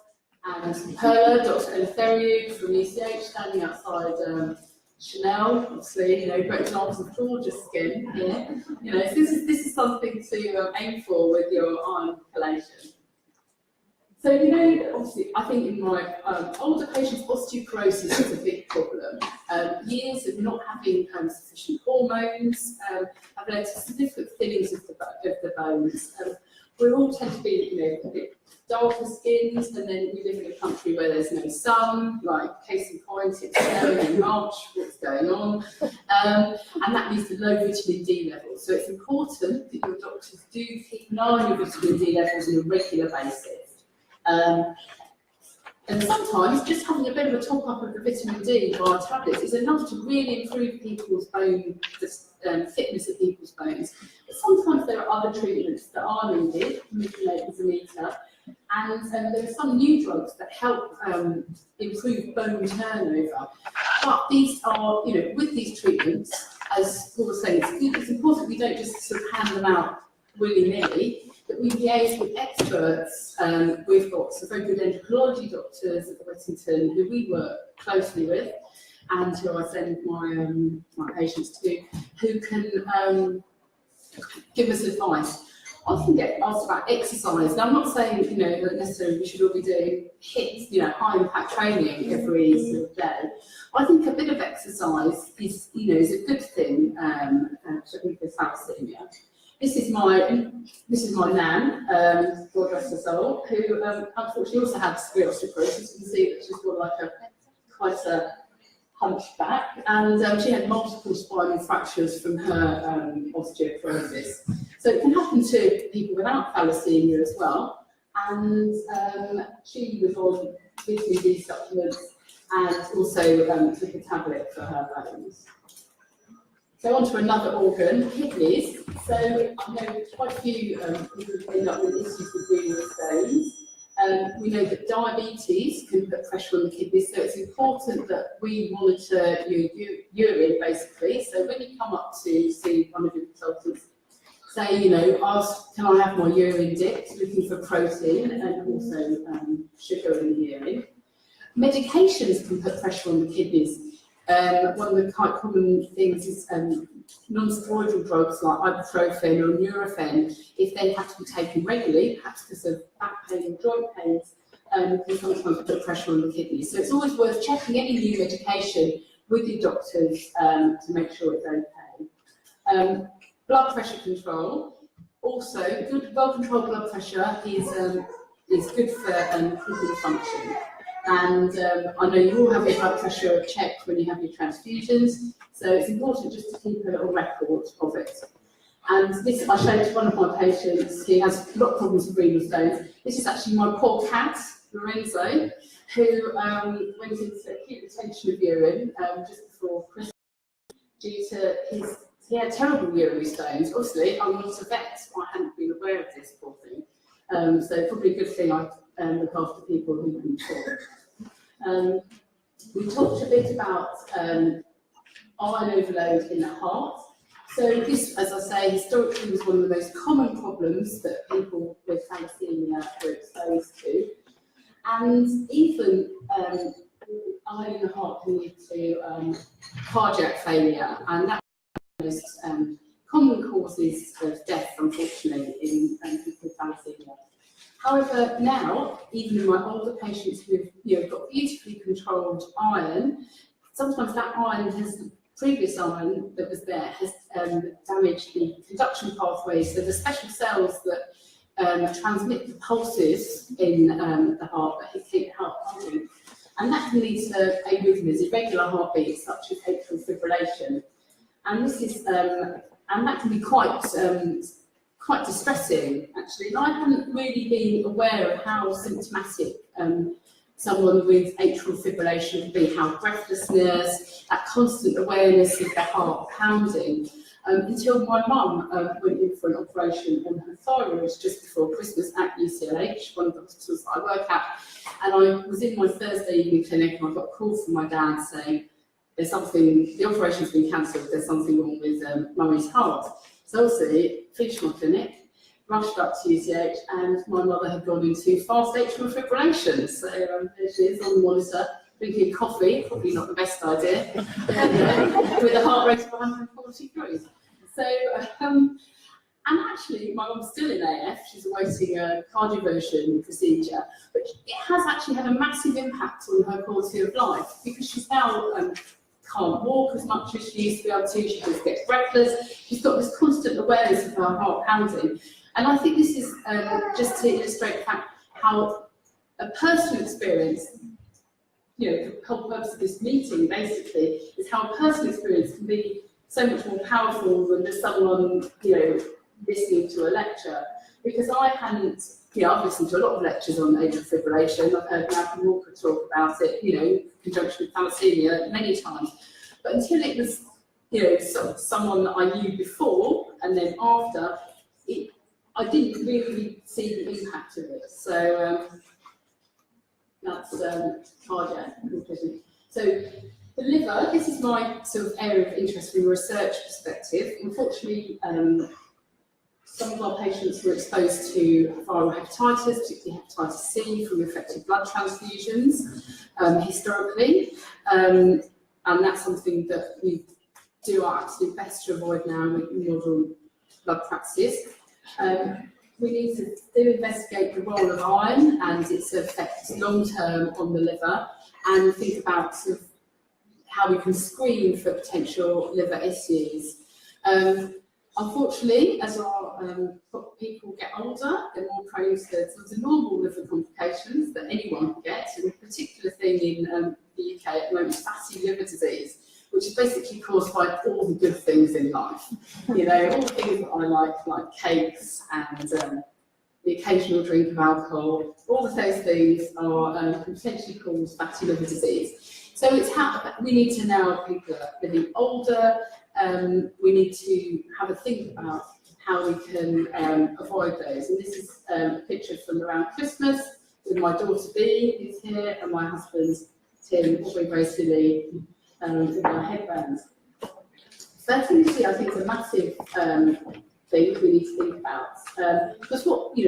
and Perla, Dr. Eleftheriou from UCH, standing outside Chanel, obviously, you know, great examples of gorgeous skin here. You know, so this is something to aim for with your iron chelation. So, you know, obviously, I think in my older patients, osteoporosis is a big problem. Years of not having sufficient hormones have led to significant thinnings of the bones. We all tend to be, you know, a bit darker skins, and then we live in a country where there's no sun, like case in point, it's snowing in March, what's going on? And that leads to low vitamin D levels. So it's important that your doctors do keep an eye on your vitamin D levels on a regular basis. And sometimes just having a bit of a top up of the vitamin D via tablets is enough to really improve people's bone, the fitness of people's bones. But sometimes there are other treatments that are needed, manipulate the meter, and there are some new drugs that help improve bone turnover. But these are, you know, with these treatments, as Paul was saying, it's important we don't just sort of hand them out willy-nilly, that we liaise with experts. We've got some very good endocrinology doctors at the Whittington who we work closely with, and who I send my my patients to, who can give us advice. I often get asked about exercise. Now, I'm not saying, you know, that necessarily we should all be doing HIIT, you know, high impact training every sort of day. I think a bit of exercise is, you know, is a good thing, particularly for thalassemia. This is my nan, God rest her soul, who unfortunately also had severe osteoporosis. You can see that she's got like quite a hunchback, and she had multiple spinal fractures from her osteoporosis. So it can happen to people without thalassemia as well. And she was on vitamin D supplements and also took a tablet for her bones. So on to another organ, kidneys. So I know quite a few people end up with issues with renal stones. We know that diabetes can put pressure on the kidneys, so it's important that we monitor your urine, basically. So when you come up to see one of your consultants, say, you know, ask, can I have my urine dipped, looking for protein and also sugar in the urine. Medications can put pressure on the kidneys. One of the quite common things is non-steroidal drugs like ibuprofen or Nurofen, if they have to be taken regularly, perhaps because of back pain or joint pains, can sometimes put pressure on the kidneys. So it's always worth checking any new medication with your doctors to make sure it's okay. Blood pressure control. Also, good, well-controlled blood pressure is good for kidney function. And I know you all have your blood pressure checked when you have your transfusions, so it's important just to keep a little record of it. And this I showed to one of my patients. He has a lot of problems with renal stones. This is actually my poor cat, Lorenzo, who went into acute retention of urine just before Christmas due to he had terrible urinary stones. Obviously, I'm not a vet, so I hadn't been aware of this, poor thing. So probably a good thing I look after people who can talk. We talked a bit about iron overload in the heart. So this, as I say, historically was one of the most common problems that people with thalassemia were exposed to. And even iron in the heart can lead to cardiac failure, and that's one of the most common causes of death, unfortunately, in people with thalassemia. However, now, even in my older patients who've got beautifully controlled iron, sometimes that iron has, previous iron that was there has damaged the conduction pathways, so the special cells that transmit the pulses in the heart that keep the heart pumping. And that can lead to arrhythmias, irregular heartbeats, such as atrial fibrillation. And this is, and that can be quite distressing, actually. And I haven't really been aware of how symptomatic someone with atrial fibrillation can be, how breathlessness, that constant awareness of their heart pounding. until my mum went in for an operation on her thyroid just before Christmas at UCLH, one of the hospitals that I work at. And I was in my Thursday evening clinic and I got a call from my dad saying, there's something, the operation's been cancelled, there's something wrong with mummy's heart. So obviously, finished my clinic, rushed up to UCH, and my mother had gone into fast atrial fibrillation. So there she is on the monitor, drinking coffee, probably not the best idea, with a heart rate of 143. So, and actually, my mum's still in AF, she's awaiting a cardioversion procedure, but it has actually had a massive impact on her quality of life, because she's now can't walk as much as she used to be able to, she just gets breathless, she's got this constant awareness of her heart pounding. And I think this is just to illustrate the fact how a personal experience, you know, the whole purpose of this meeting basically is how a personal experience can be so much more powerful than just someone, you know, listening to a lecture. Because I hadn't, you know, I've listened to a lot of lectures on atrial fibrillation, I've heard Malcolm Walker talk about it, you know, in conjunction with thalassemia many times. But until it was, you know, someone that I knew before and then after, I didn't really see the impact of it. So that's cardiac conclusion. So the liver, this is my sort of area of interest from a research perspective. Unfortunately, some of our patients were exposed to viral hepatitis, particularly hepatitis C, from effective blood transfusions historically. And that's something that we do our absolute best to avoid now in modern blood practices. We need to investigate the role of iron and its effects long-term on the liver, and think about sort of how we can screen for potential liver issues. Unfortunately, as our people get older, they're more prone to sort of normal liver complications that anyone can get, and a particular thing in the UK at the moment is fatty liver disease, which is basically caused by all the good things in life. You know, all the things that I like cakes and the occasional drink of alcohol, all of those things are potentially cause fatty liver disease. So it's how we need to now, people are living older, we need to have a think about how we can avoid those. And this is a picture from around Christmas with my daughter Bea, who's here, and my husband Tim, probably very silly, with my headbands. First thing you see, I think, is a massive thing we need to think about. Because what do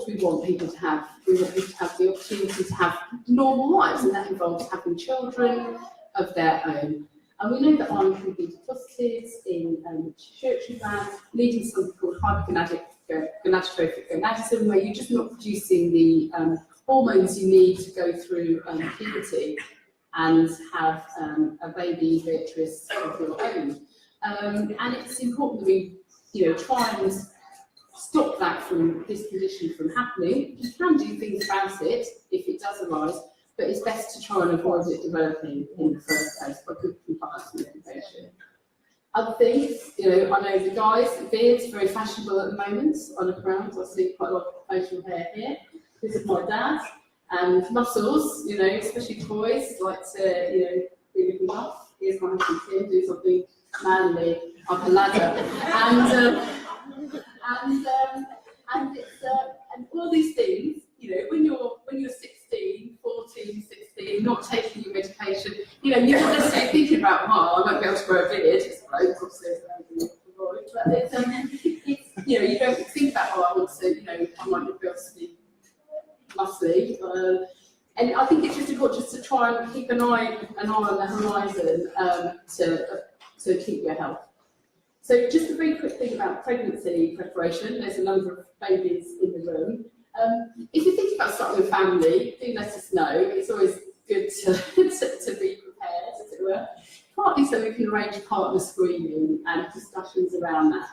we want people to have? We want people to have the opportunity to have normal lives, and that involves having children of their own. And we know that iron can be deposited in pituitary glands, leading to something called hypergonadotrophic gonadism, where you're just not producing the hormones you need to go through puberty and have a baby Beatrice of your own. And it's important that we, try and stop that from this condition from happening. You can do things about it if it does arise, but it's best to try and avoid it developing in the first place by good compliance with medication. Other things, I know the guys, beards very fashionable at the moment. I look around, I see quite a lot of facial hair here. This is my dad. And muscles, especially boys, like to, be looking up. Here's my husband Tim, do something manly up a ladder. And all these things, when you're 16, 14, 16, not taking your medication, you're not necessarily thinking about, I won't be able to grow a beard. It's right, of course, but it's you don't think about, I want to, I might not be able to be muscly. And I think it's just important just to try and keep an eye on the horizon to keep your health. So just a very quick thing about pregnancy preparation. There's a number of babies in the room. If you think about starting a family, do let us know. It's always good to be prepared, as it were. Partly so we can arrange partner screening and discussions around that.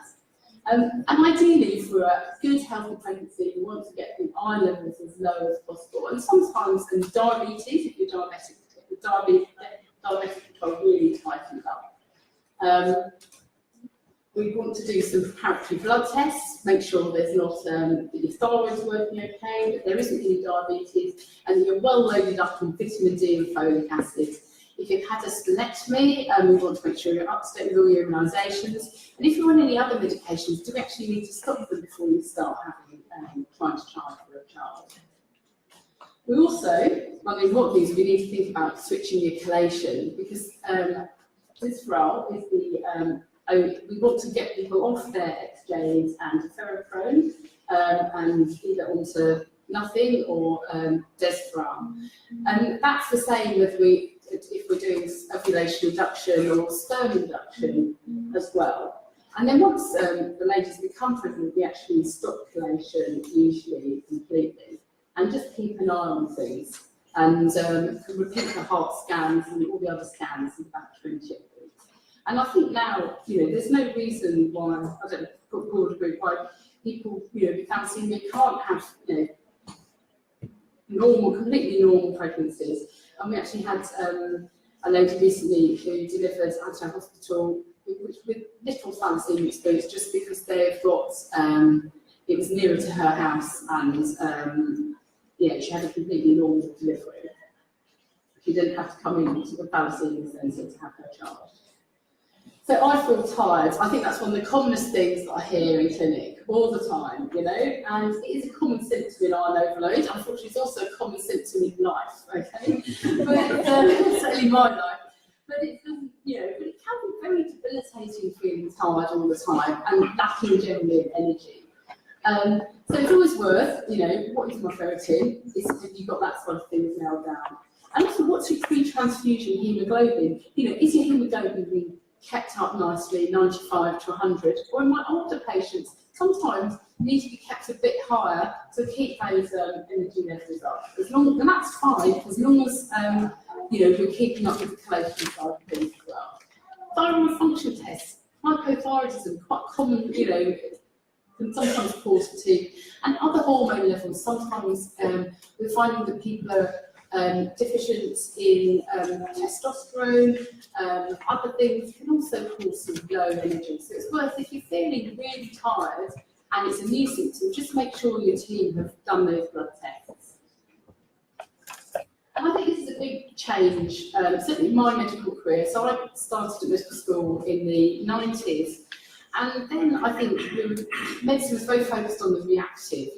And ideally, for a good, healthy pregnancy, you want to get the iron levels as low as possible. And sometimes, diabetes, if you're diabetic, the diabetic control really tightens up. We want to do some preparatory blood tests, make sure there's not your thyroid's working okay, that there isn't any diabetes, and you're well loaded up on vitamin D and folic acid. If you've had a splenectomy, we want to make sure you're up to date with all your immunisations. And if you're on any other medications, do we actually need to stop them before you start having, trying to charge for a child? We also, one of the important things, we need to think about switching your chelation, because this role is the, we want to get people off their Exjanes and ferroprone, and either onto nothing or Desferal. And that's the same if we're doing ovulation induction or sperm induction as well. And then once the ladies become pregnant, we actually stop chelation usually completely, and just keep an eye on things, and can repeat the heart scans and all the other scans in about 28 weeks. And I think now, there's no reason why, I don't know, broad group, why people, with thalassemia can't have, completely normal pregnancies. And we actually had a lady recently who delivered at a hospital with little thalassemia experience, just because they've got, it was nearer to her house, and she had a completely normal delivery. She didn't have to come into the thalassemia centre to have her child. So I feel tired. I think that's one of the commonest things that I hear in clinic all the time, and it is a common symptom in iron overload. Unfortunately, it's also a common symptom in life, okay? But certainly my life. But it doesn't, but it can be very debilitating feeling tired all the time and lacking generally in energy. So it's always worth, what is my ferritin? Have you got that sort of thing nailed down? And also, what's your pre-transfusion haemoglobin? Is your haemoglobin being kept up nicely, 95 to 100? Or in my older patients, sometimes need to be kept a bit higher to keep those energy levels up. And that's fine, as long as we're keeping up with the chelation side of things as well. Thyroid function tests, hypothyroidism, quite common, can sometimes cause fatigue, and other hormone levels. Sometimes we're finding that people are deficient in testosterone, other things can also cause some low energy. So it's worth, if you're feeling really tired and it's a new symptom, just make sure your team have done those blood tests. And I think this is a big change, certainly in my medical career. So I started at medical school in the 90s. And then I think medicine was very focused on the reactive,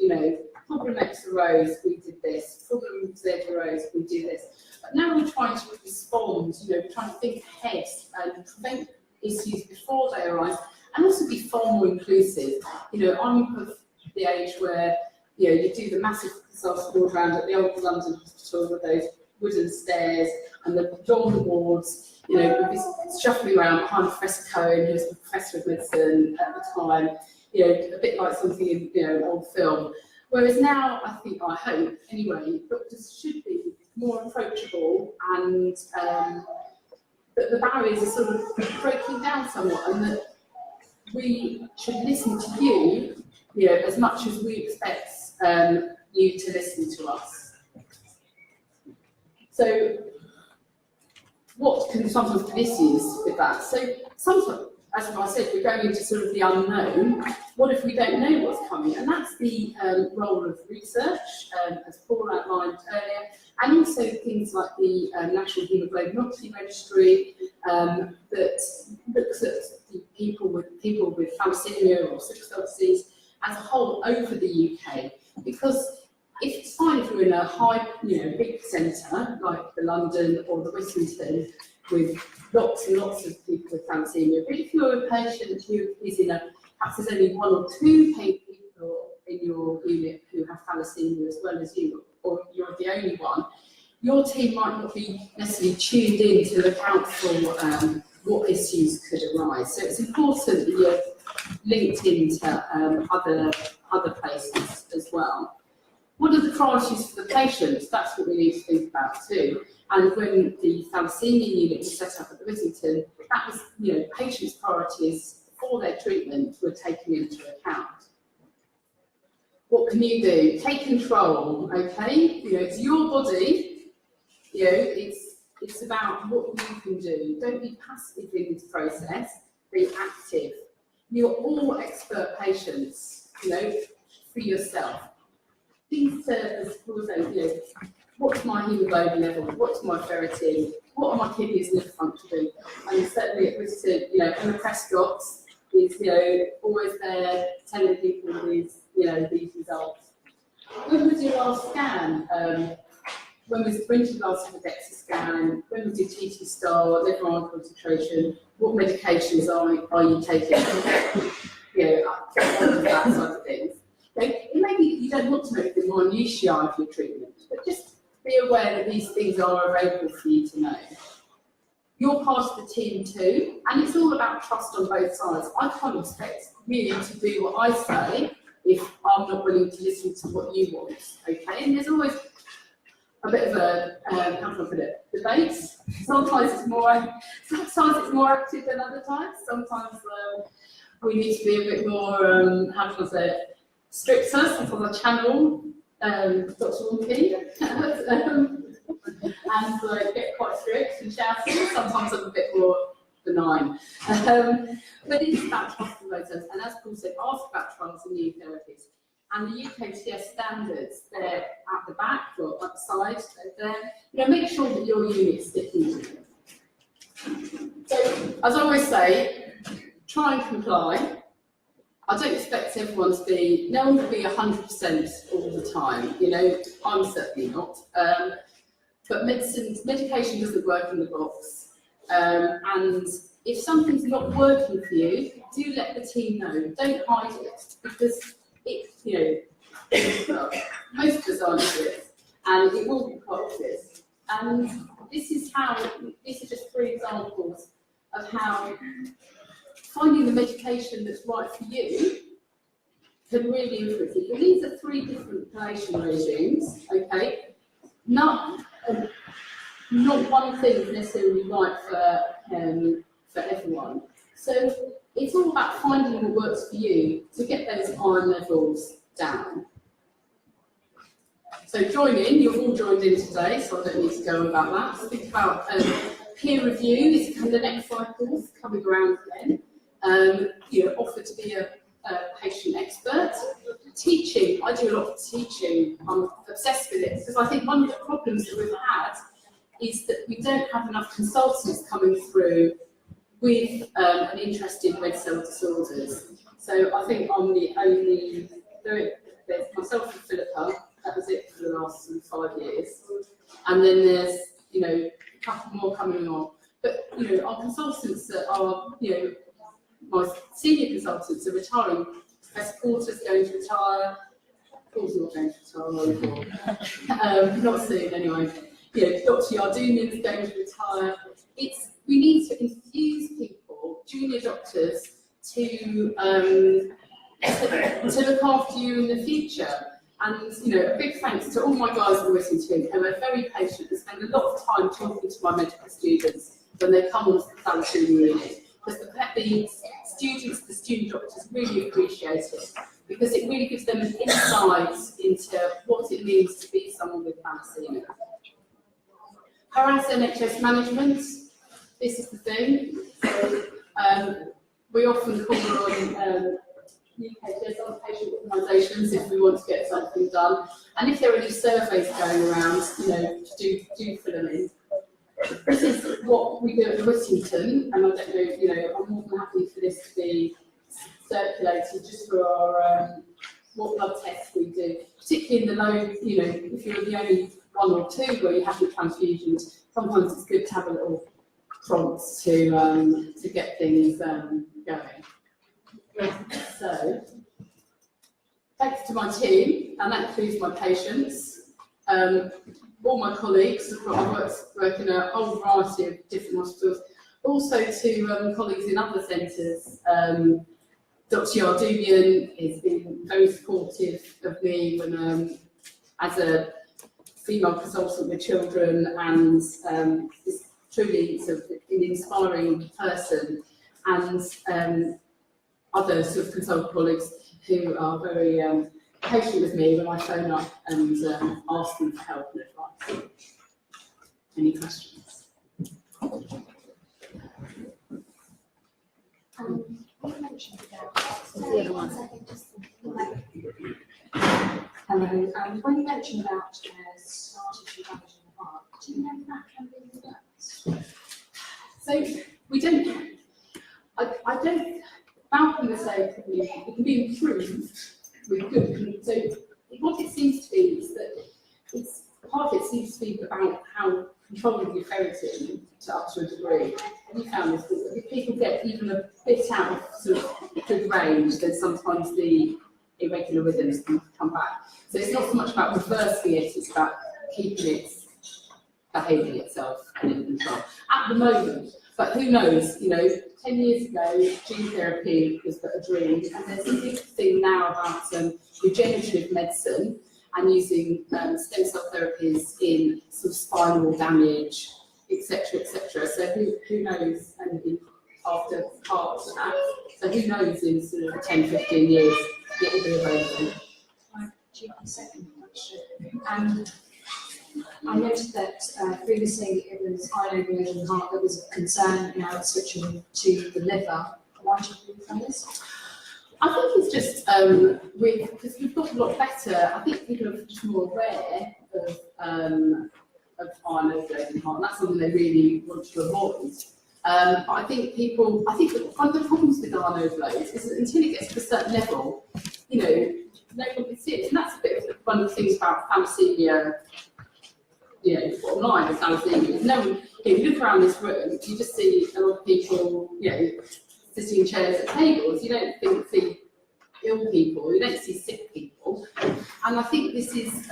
problem X arose, we did this, problem Z arose, we do this. But now we're trying to respond, we're trying to think ahead and prevent issues before they arise, and also be far more inclusive. I'm of the age where, you do the massive disaster ward round at the old London hospital with those wooden stairs and the dorm wards, with this shuffling around behind Professor Cohen, who was the Professor of Medicine at the time, a bit like something in an old film. Whereas now, I hope, anyway, doctors should be more approachable, and that the barriers are sort of breaking down somewhat, and that we should listen to you, as much as we expect you to listen to us. So, what can sometimes be issues with that? So, sometimes, as I said, we're going into sort of the unknown. What if we don't know what's coming? And that's the role of research, as Paul outlined earlier, and also things like the National Haemoglobinopathy Registry that looks at the people with thalassemia or sickle cell disease as a whole over the UK. Because it's fine if we're in a high, big centre like the London or the Whittington with lots and lots of people with thalassemia, but if you're a patient who is perhaps there's only one or two people in your unit who have thalassemia as well as you, or you're the only one, your team might not be necessarily tuned in to look out for what issues could arise. So it's important that you're linked into other places as well. What are the priorities for the patients? That's what we need to think about too. And when the thalassemia unit was set up at the Whittington, that was, patients' priorities for their treatment were taken into account. What can you do? Take control, okay? It's your body, it's about what you can do. Don't be passive in this process, be active. You're all expert patients, for yourself. Things to, as Paul said, what's my haemoglobin level, what's my ferritin, what are my kidneys liver functioning, and certainly at Bristol, Emma Prescott is, always there telling people these results. When was your last scan? When did you last have a DEXA scan? When was your TT star, liver iron concentration? What medications are you taking? All of that side of things. Maybe you don't want to make the minutiae of your treatment, but just be aware that these things are available for you to know. You're part of the team too, and it's all about trust on both sides. I can't expect you to do what I say if I'm not willing to listen to what you want, okay? And there's always a bit of a, how can I put it, debate. Sometimes it's more active than other times. Sometimes we need to be a bit more, how can I say it, stricter. Sometimes I channel Dr. Wonky and get quite strict and shouty. Sometimes I'm a bit more benign. But it's about trust in both sides. And as Paul said, ask about trials and new therapies. And the UKTS standards, they're at the back or at the side, they're there. Make sure that your unit's sticking to them. So, as I always say, try and comply. I don't expect everyone to be, no one will be 100% all the time, I'm certainly not. But medication doesn't work in the box. And if something's not working for you, do let the team know. Don't hide it, because most of us aren't this, and it will be quite obvious. And these are just 3 examples of how finding the medication that's right for you can really influence it. But these are 3 different palliation regimes, okay? Not one thing is necessarily right for everyone. So it's all about finding what works for you to get those iron levels down. So join in, you've all joined in today, so I don't need to go about that. Think about peer review, this is kind of the next cycle's coming around again. Offer to be a patient expert. Teaching, I do a lot of teaching, I'm obsessed with it, because I think one of the problems that we've had is that we don't have enough consultants coming through with an interest in red cell disorders. So I think I'm the only, there's myself and Philippa, that was it for the last 5 years. And then there's, a couple more coming on. But, our consultants that are, my senior consultants are retiring. Professor Porter's going to retire. Paul's not going to retire, not soon anyway. Dr. Yardounian's going to retire. We need to infuse people, junior doctors, to look after you in the future. And a big thanks to all my guys at the Whittington who are very patient and spend a lot of time talking to my medical students when they come on the faculty unit. Because the student doctors really appreciate it, because it really gives them an insight into what it means to be someone with thalassemia. Harass NHS management, this is the thing. So, we often call on UKTS, other patient organisations, if we want to get something done. And if there are any surveys going around, do fill them in. This is what we do at the Whittington, and I don't know, I'm more than happy for this to be circulated just for our what blood tests we do, particularly in the low, if you're the only 1 or 2 where you have your transfusions, sometimes it's good to have a little prompt to get things going. So, thanks to my team, and that includes my patients, all my colleagues. I work in a whole variety of different hospitals. Also to colleagues in other centres. Dr. Yardounian has been very supportive of me when, as a female consultant with children, and is truly sort of an inspiring person. And other sort of consultant colleagues who are very patient with me when I phone up and ask them for help and advice. Any questions? You mentioned about Hello, when you mentioned about scar tissue damage in the heart, do you know if that can be reversed? So we don't, I don't, Malcolm was saying probably it can be improved with good, so what it seems to be is that it's, part of it seems to be about how controlling your ferritin to up to a degree. And we found this, that if people get even a bit out of sort of good range, then sometimes the irregular rhythms can come back. So it's not so much about reversing it, it's about keeping it behaving itself and in control. At the moment, but who knows, you know, 10 years ago, gene therapy was but a dream, and there's a big thing now about regenerative medicine and using stem cell therapies in sort of spinal damage, etc., etc. So who knows, and after part of that, so who knows in sort of 10, 15 years, it will be available. Second question. I noticed that previously it was iron overload in the heart that was a concern, now it's switching to the liver. Why do you think that is? I think it's just because we've got a lot better. I think people are just more aware of iron overload in the heart, and that's something they really want to avoid. But I think that one of the problems with iron overload is that until it gets to a certain level, you know, no one can see it, and that's a bit of one of the things about thalassemia. You know, bottom line is thalassemia. No one, if you look around this room, you just see a lot of people, you know, sitting in chairs at tables. You don't see ill people, you don't see sick people. And I think this is,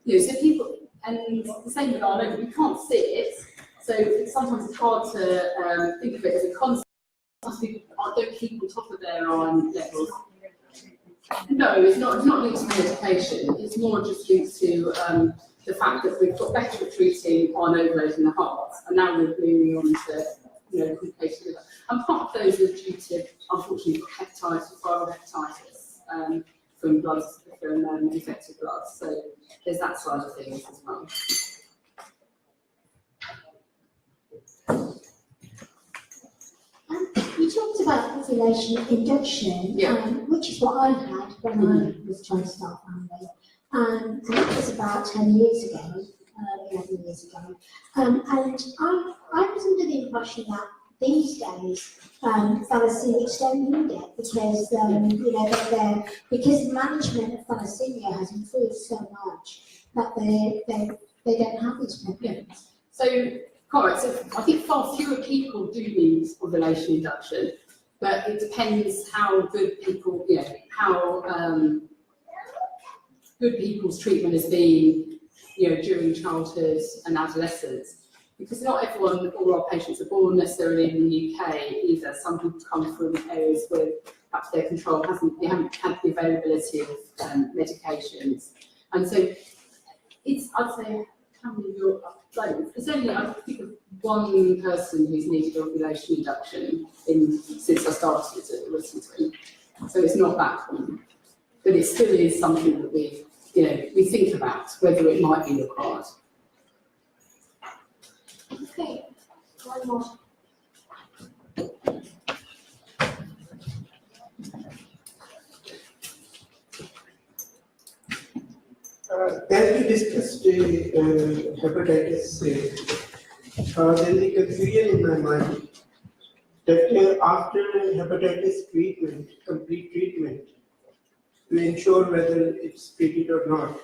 you know, so people, and the same with iron overload, you can't see it, so sometimes it's hard to think of it as a concept. Sometimes people don't keep on top of their iron levels. No, it's not linked to medication. It's more just linked to the fact that we've got better at treating iron overload in the heart, and now we're moving on to, you know, complicated liver. And part of those are due to, unfortunately, hepatitis, viral hepatitis from blood, from infected blood. So there's that side of things as well. You talked about ovulation induction, which is what I had when I was trying to start family, and it was about 10 years ago, 11 years ago, and I was under the impression that these days thalassemics don't need it because you know because the management of thalassemia has improved so much that they don't have these problems. So. Correct. So I think far fewer people do need ovulation induction, but it depends how good people, you know, how good people's treatment has been, you know, during childhood and adolescence. Because not everyone, all our patients are born necessarily in the UK either. Some people come from areas where perhaps their control they haven't had the availability of medications, and so it's, I'd say, how many of your it's only, I think, of one person who's needed ovulation induction since I started recently. So it's not that common, but it still is something that we think about whether it might be required. Okay, one more. As we discussed hepatitis, there is a confusion in my mind that after hepatitis treatment, complete treatment, to ensure whether it's treated or not,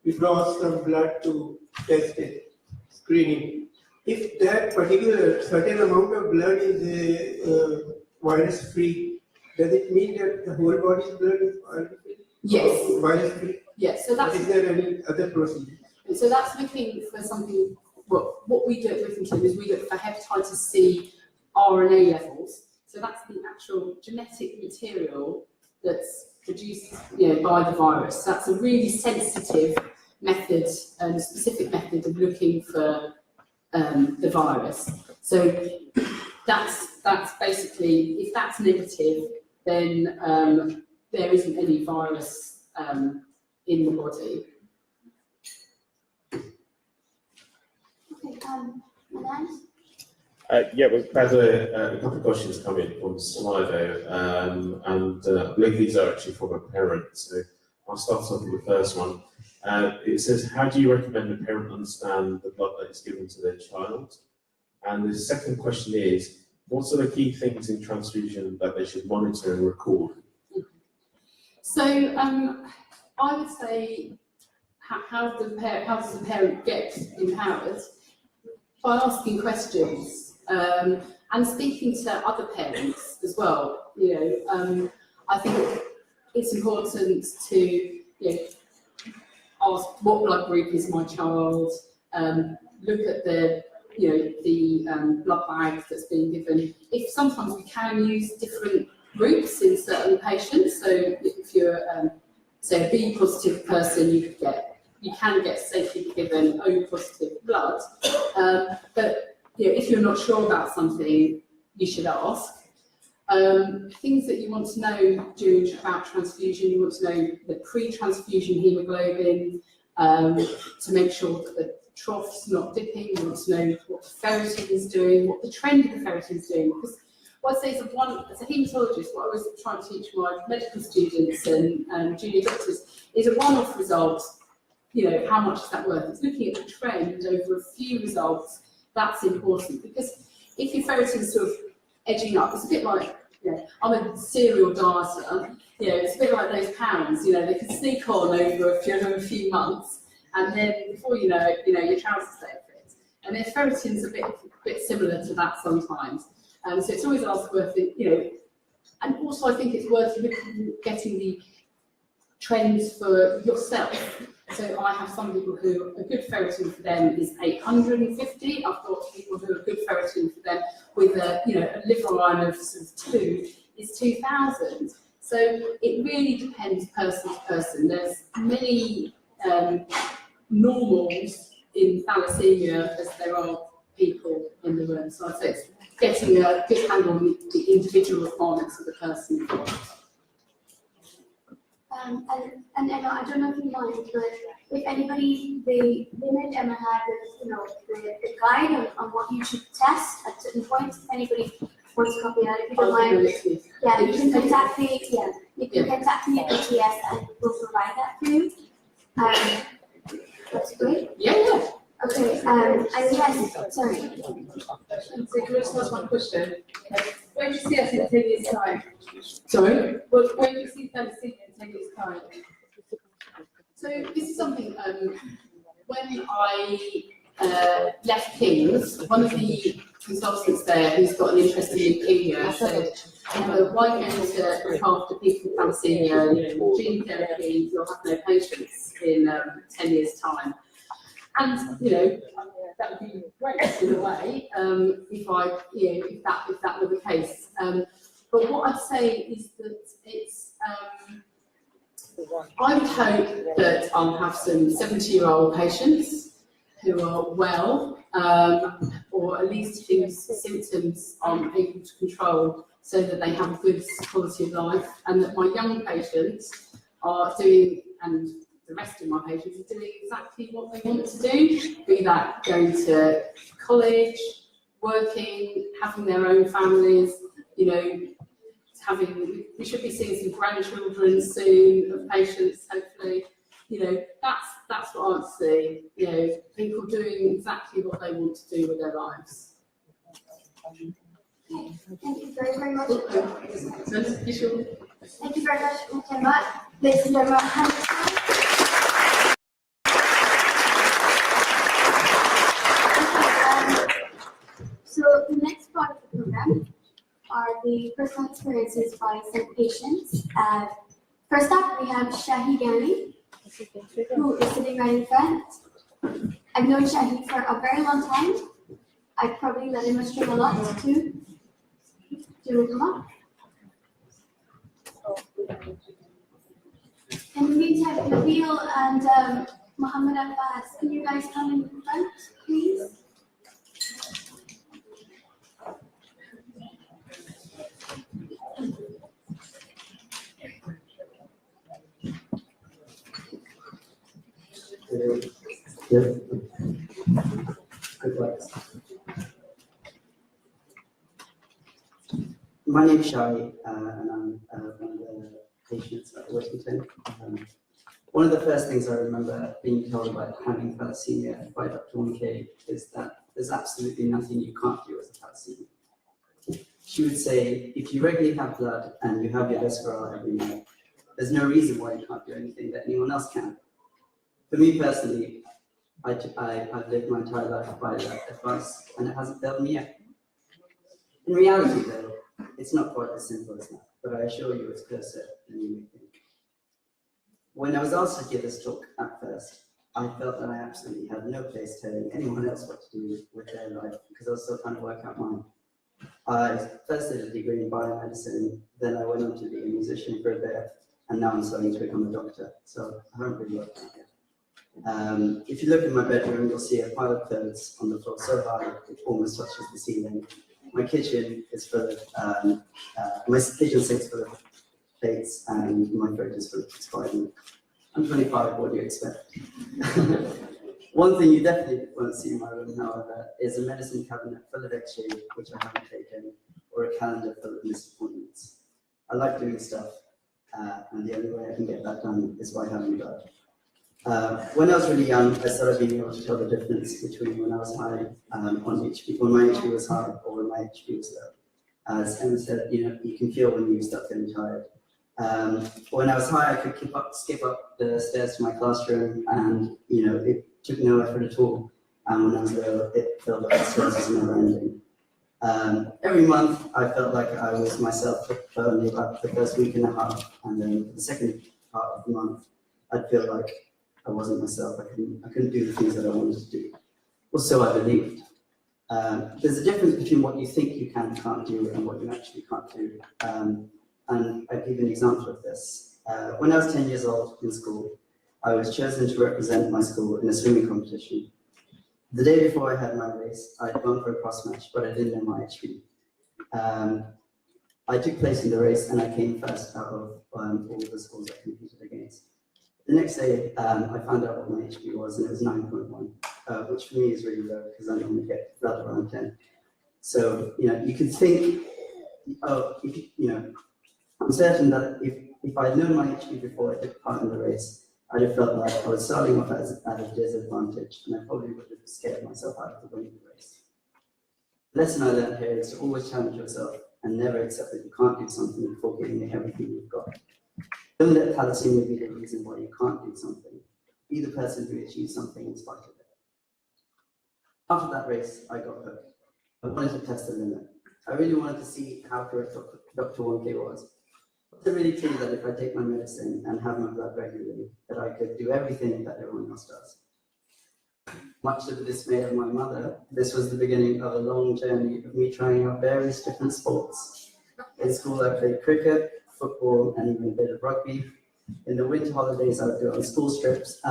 we draw some blood to test it, screening. If that particular certain amount of blood is virus-free, does it mean that the whole body's blood is virus-free? Yes. Virus-free? Yes. So that's. Is there any other procedure? So that's looking for something. What we do at Whittington is we look for hepatitis C RNA levels. So that's the actual genetic material that's produced, by the virus. That's a really sensitive method and specific method of looking for the virus. So that's basically, if that's negative, then there isn't any virus in the body. Yeah, we've had a couple of questions come in from Slido, and I believe these are actually from a parent. So I'll start off with the first one. It says, how do you recommend a parent understand the blood that is given to their child? And the second question is, what are the key things in transfusion that they should monitor and record? So I would say, how does the parent get empowered? By asking questions and speaking to other parents as well. I think it's important to ask what blood group is my child. Look at the blood bag that's being given. If sometimes we can use different groups in certain patients. So if you're say a B positive person, you can get safely given O positive blood. But if you're not sure about something, you should ask. Things that you want to know about transfusion, you want to know the pre-transfusion haemoglobin, to make sure that the trough's not dipping. You want to know what the ferritin is doing, what the trend of the ferritin is doing. Because what I say is, as a haematologist, what I was trying to teach my medical students and junior doctors is a one-off result. How much is that worth? It's looking at the trend over a few results. That's important, because if your ferritin's sort of edging up, it's a bit like, I'm a serial dieter, it's a bit like those pounds, they can sneak on over a few months, and then before you know it, your trousers don't fit. And their ferritin's a bit similar to that sometimes. So it's always worth it, and also I think it's worth getting the trends for yourself. So I have some people who a good ferritin for them is 850. I've got people who a good ferritin for them with a liver iron of sort of 2 is 2000. So it really depends person to person. There's many normals in thalassemia as there are people in the room. So I'd say it's getting a good handle on the individual requirements of the person. And Emma, I don't know if you mind, but if anybody, the image Emma had was, the guide on what you should test at certain points. If anybody wants to copy that, if you don't mind, you can contact me at ATS and we'll provide that for you. That's great. Yeah. Okay. And yes, sorry. So can I just ask one question? Where do you see us in 10 years' time? Sorry? Well, where do you see thalassemia in 10 years' time? So this is something, when I left King's, one of the consultants there who's got an interest in leukemia said, why go to look after people with thalassemia, gene therapy, you'll have no patients in 10 years' time. And, that would be great in a way, if that were the case. But what I'd say is that it's, I would hope that I'll have some 70-year-old patients who are well, or at least whose symptoms I'm able to control so that they have a good quality of life, and that my young patients are doing, and the rest of my patients are doing exactly what they want to do, be that going to college, working, having their own families, we should be seeing some grandchildren soon of patients, hopefully. That's what I would see. People doing exactly what they want to do with their lives. Thank you very, very much. You sure? Thank you very much, Emma. Ladies and gentlemen, so the next part of the program are the personal experiences by some patients. First up, we have Shahi Ghani, who is sitting right in front. I've known Shahi for a very long time. I've probably led him astray a lot too. Do you want to come up? In the meantime, Nabil and Muhammad Abbas, can you guys come in front, please? My name is Shai, and I'm one of the patients at Westington. One of the first things I remember being told about having thalassemia by Dr. Wonke is that there's absolutely nothing you can't do as a thalassemia. She would say, if you regularly have blood and you have your Desperado every night, there's no reason why you can't do anything that anyone else can. For me personally, I've lived my entire life by that advice, and it hasn't failed me yet. In reality, though, it's not quite as simple as that, but I assure you it's closer than you may think. When I was asked to give this talk at first, I felt that I absolutely had no place telling anyone else what to do with their life, because I was still trying to work out mine. I first did a degree in biomedicine, then I went on to be a musician for a bit, and now I'm starting to become a doctor, so I haven't really worked out yet. If you look in my bedroom, you'll see a pile of clothes on the floor so high it almost touches the ceiling. My kitchen is full of, my kitchen sink's full of plates, and my fridge is full of expired milk. I'm 25, what do you expect? One thing you definitely won't see in my room, however, is a medicine cabinet full of X-ray, which I haven't taken, or a calendar full of missed appointments. I like doing stuff, and the only way I can get that done is by having blood. When I was really young, I started being able to tell the difference between when I was high on HP, when my HP was high or when my HP was low. As Emma said, you can feel when you start getting tired. When I was high, I could skip up the stairs to my classroom, and it took no effort at all. And when I was low, it felt like the stairs was never ending. Every month, I felt like I was myself for only about the first week and a half, and then the second part of the month, I'd feel like I wasn't myself. I couldn't do the things that I wanted to do, or so I believed. There's a difference between what you think you can and can't do and what you actually can't do. And I'll give you an example of this. When I was 10 years old in school, I was chosen to represent my school in a swimming competition. The day before I had my race, I'd gone for a cross match, but I didn't know my HP. I took place in the race, and I came first out of all the schools I competed against. The next day, I found out what my HP was, and it was 9.1, which for me is really low because I normally get that around 10. So, you could think, I'm certain that if I'd known my HP before I took part in the race, I'd have felt like I was starting off at a disadvantage, and I probably would have scared myself out of winning the race. The lesson I learned here is to always challenge yourself and never accept that you can't do something before giving it everything you've got. Don't let thalassemia be the reason why you can't do something. Be the person who achieves something in spite of it. After that race, I got hooked. I wanted to test the limit. I really wanted to see how correct Dr. Wonke was. Was it really true that if I take my medicine and have my blood regularly, that I could do everything that everyone else does? Much to the dismay of my mother, this was the beginning of a long journey of me trying out various different sports. In school, I played cricket, football, and even a bit of rugby. In the winter holidays, I would go on school trips,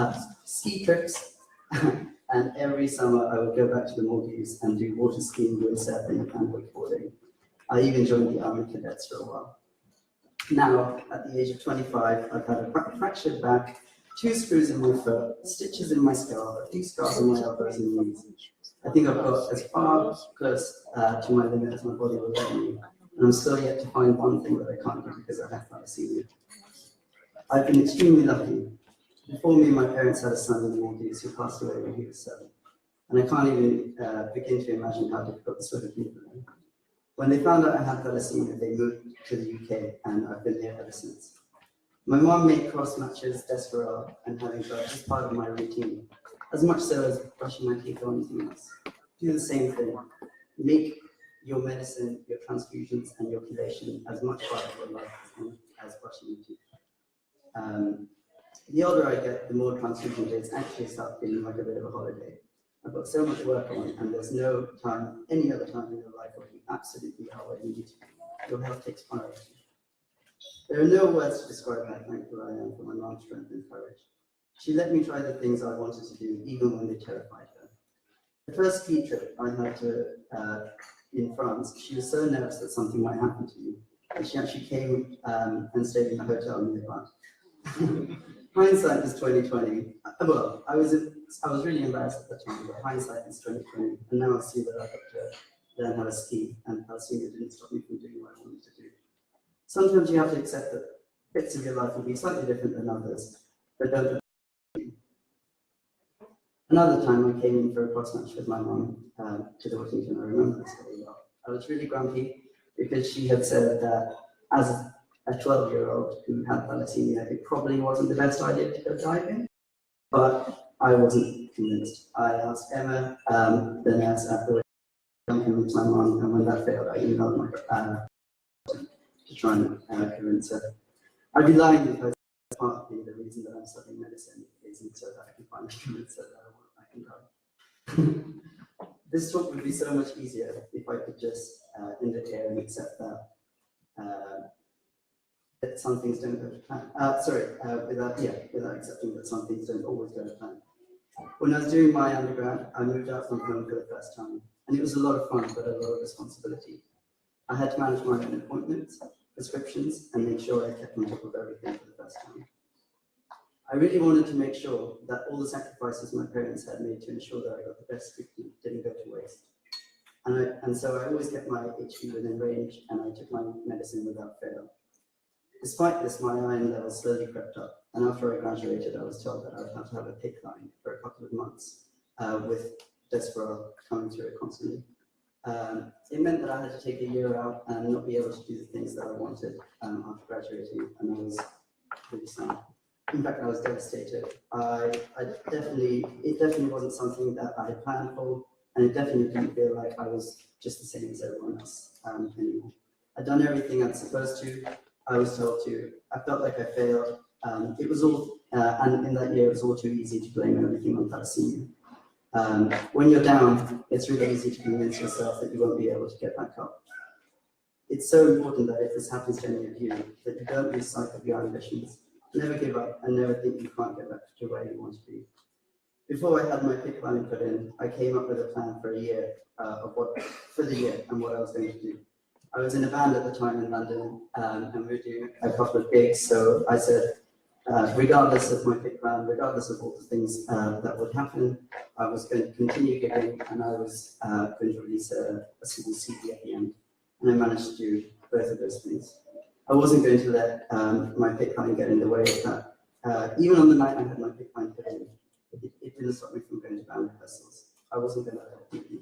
ski trips, and every summer I would go back to the Maldives and do water skiing, windsurfing, and wakeboarding. I even joined the Army Cadets for a while. Now, at the age of 25, I've had a fractured back, 2 screws in my foot, stitches in my skull, a few scars on my elbows and knees. I think I've got as far close to my limit as my body will let me, and I'm still yet to find one thing that I can't do because I have thalassemia. I've been extremely lucky. Before me, my parents had a son in the Maldives who passed away when he was 7, and I can't even begin to imagine how difficult this would have been for them. When they found out I had thalassemia, they moved to the UK, and I've been here ever since. My mom made cross matches, Desperado, and having blood as part of my routine, as much so as brushing my teeth or anything else. Do the same thing. Make your medicine, your transfusions, and your chelation as much part of your life as brushing your teeth. The older I get, the more transfusion days actually start feeling like a bit of a holiday. I've got so much work on, and there's no time, any other time in your life where you absolutely are where you need to be. Your health takes priority. There are no words to describe how thankful I am for my mom's strength and courage. She let me try the things I wanted to do, even when they terrified her. The first ski trip I had to in France, she was so nervous that something might happen to me, and she actually came and stayed in a hotel nearby. Hindsight is 2020. Well, I was really embarrassed at the time, but hindsight is 2020, and now I see that I got to learn how to ski, and thalassemia didn't stop me from doing what I wanted to do. Sometimes you have to accept that bits of your life will be slightly different than others, but don't. Another time I came in for a cross match with my mum to the Whittington. I remember this very well. I was really grumpy because she had said that as a 12-year-old who had thalassemia, it probably wasn't the best idea to go diving, but I wasn't convinced. I asked Emma, the nurse at the Whittington, convinced my mum, and when that failed, I emailed my to try and convince her. I'd be lying because partly the reason that I'm studying medicine isn't so that I can finally convince her that I can die. This talk would be so much easier if I could just end it here and accept that some things don't go to plan. Without accepting that some things don't always go to plan. When I was doing my undergrad, I moved out from home for the first time, and it was a lot of fun, but a lot of responsibility. I had to manage my own appointments, prescriptions, and make sure I kept on top of everything for the first time. I really wanted to make sure that all the sacrifices my parents had made to ensure that I got the best treatment didn't go to waste. And so I always kept my HB within range, and I took my medicine without fail. Despite this, my iron levels slowly crept up, and after I graduated, I was told that I would have to have a PICC line for a couple of months, with Desperal coming through it constantly. It meant that I had to take a year out and not be able to do the things that I wanted after graduating, and I was really sad. In fact, I was devastated. It definitely wasn't something that I had planned for, and it definitely didn't feel like I was just the same as everyone else anymore. I'd done everything I'd supposed to. I was told to. I felt like I failed. It was all, and in that year, it was all too easy to blame everything on thalassemia. When you're down, it's really easy to convince yourself that you won't be able to get back up. It's so important that if this happens to any of you, that you don't lose sight of your ambitions. Never give up and never think you can't get back to where you want to be. Before I had my PICC line put in, I came up with a plan for the year and what I was going to do. I was in a band at the time in London, and we were doing a couple of gigs, so I said, regardless of my PICC plan, regardless of all the things that would happen, I was going to continue giving, and I was going to release a single CD at the end. And I managed to do both of those things. I wasn't going to let my PICC line get in the way of that. Even on the night I had my PICC line put in, it didn't stop me from going to band rehearsals. I wasn't going to let it beat me.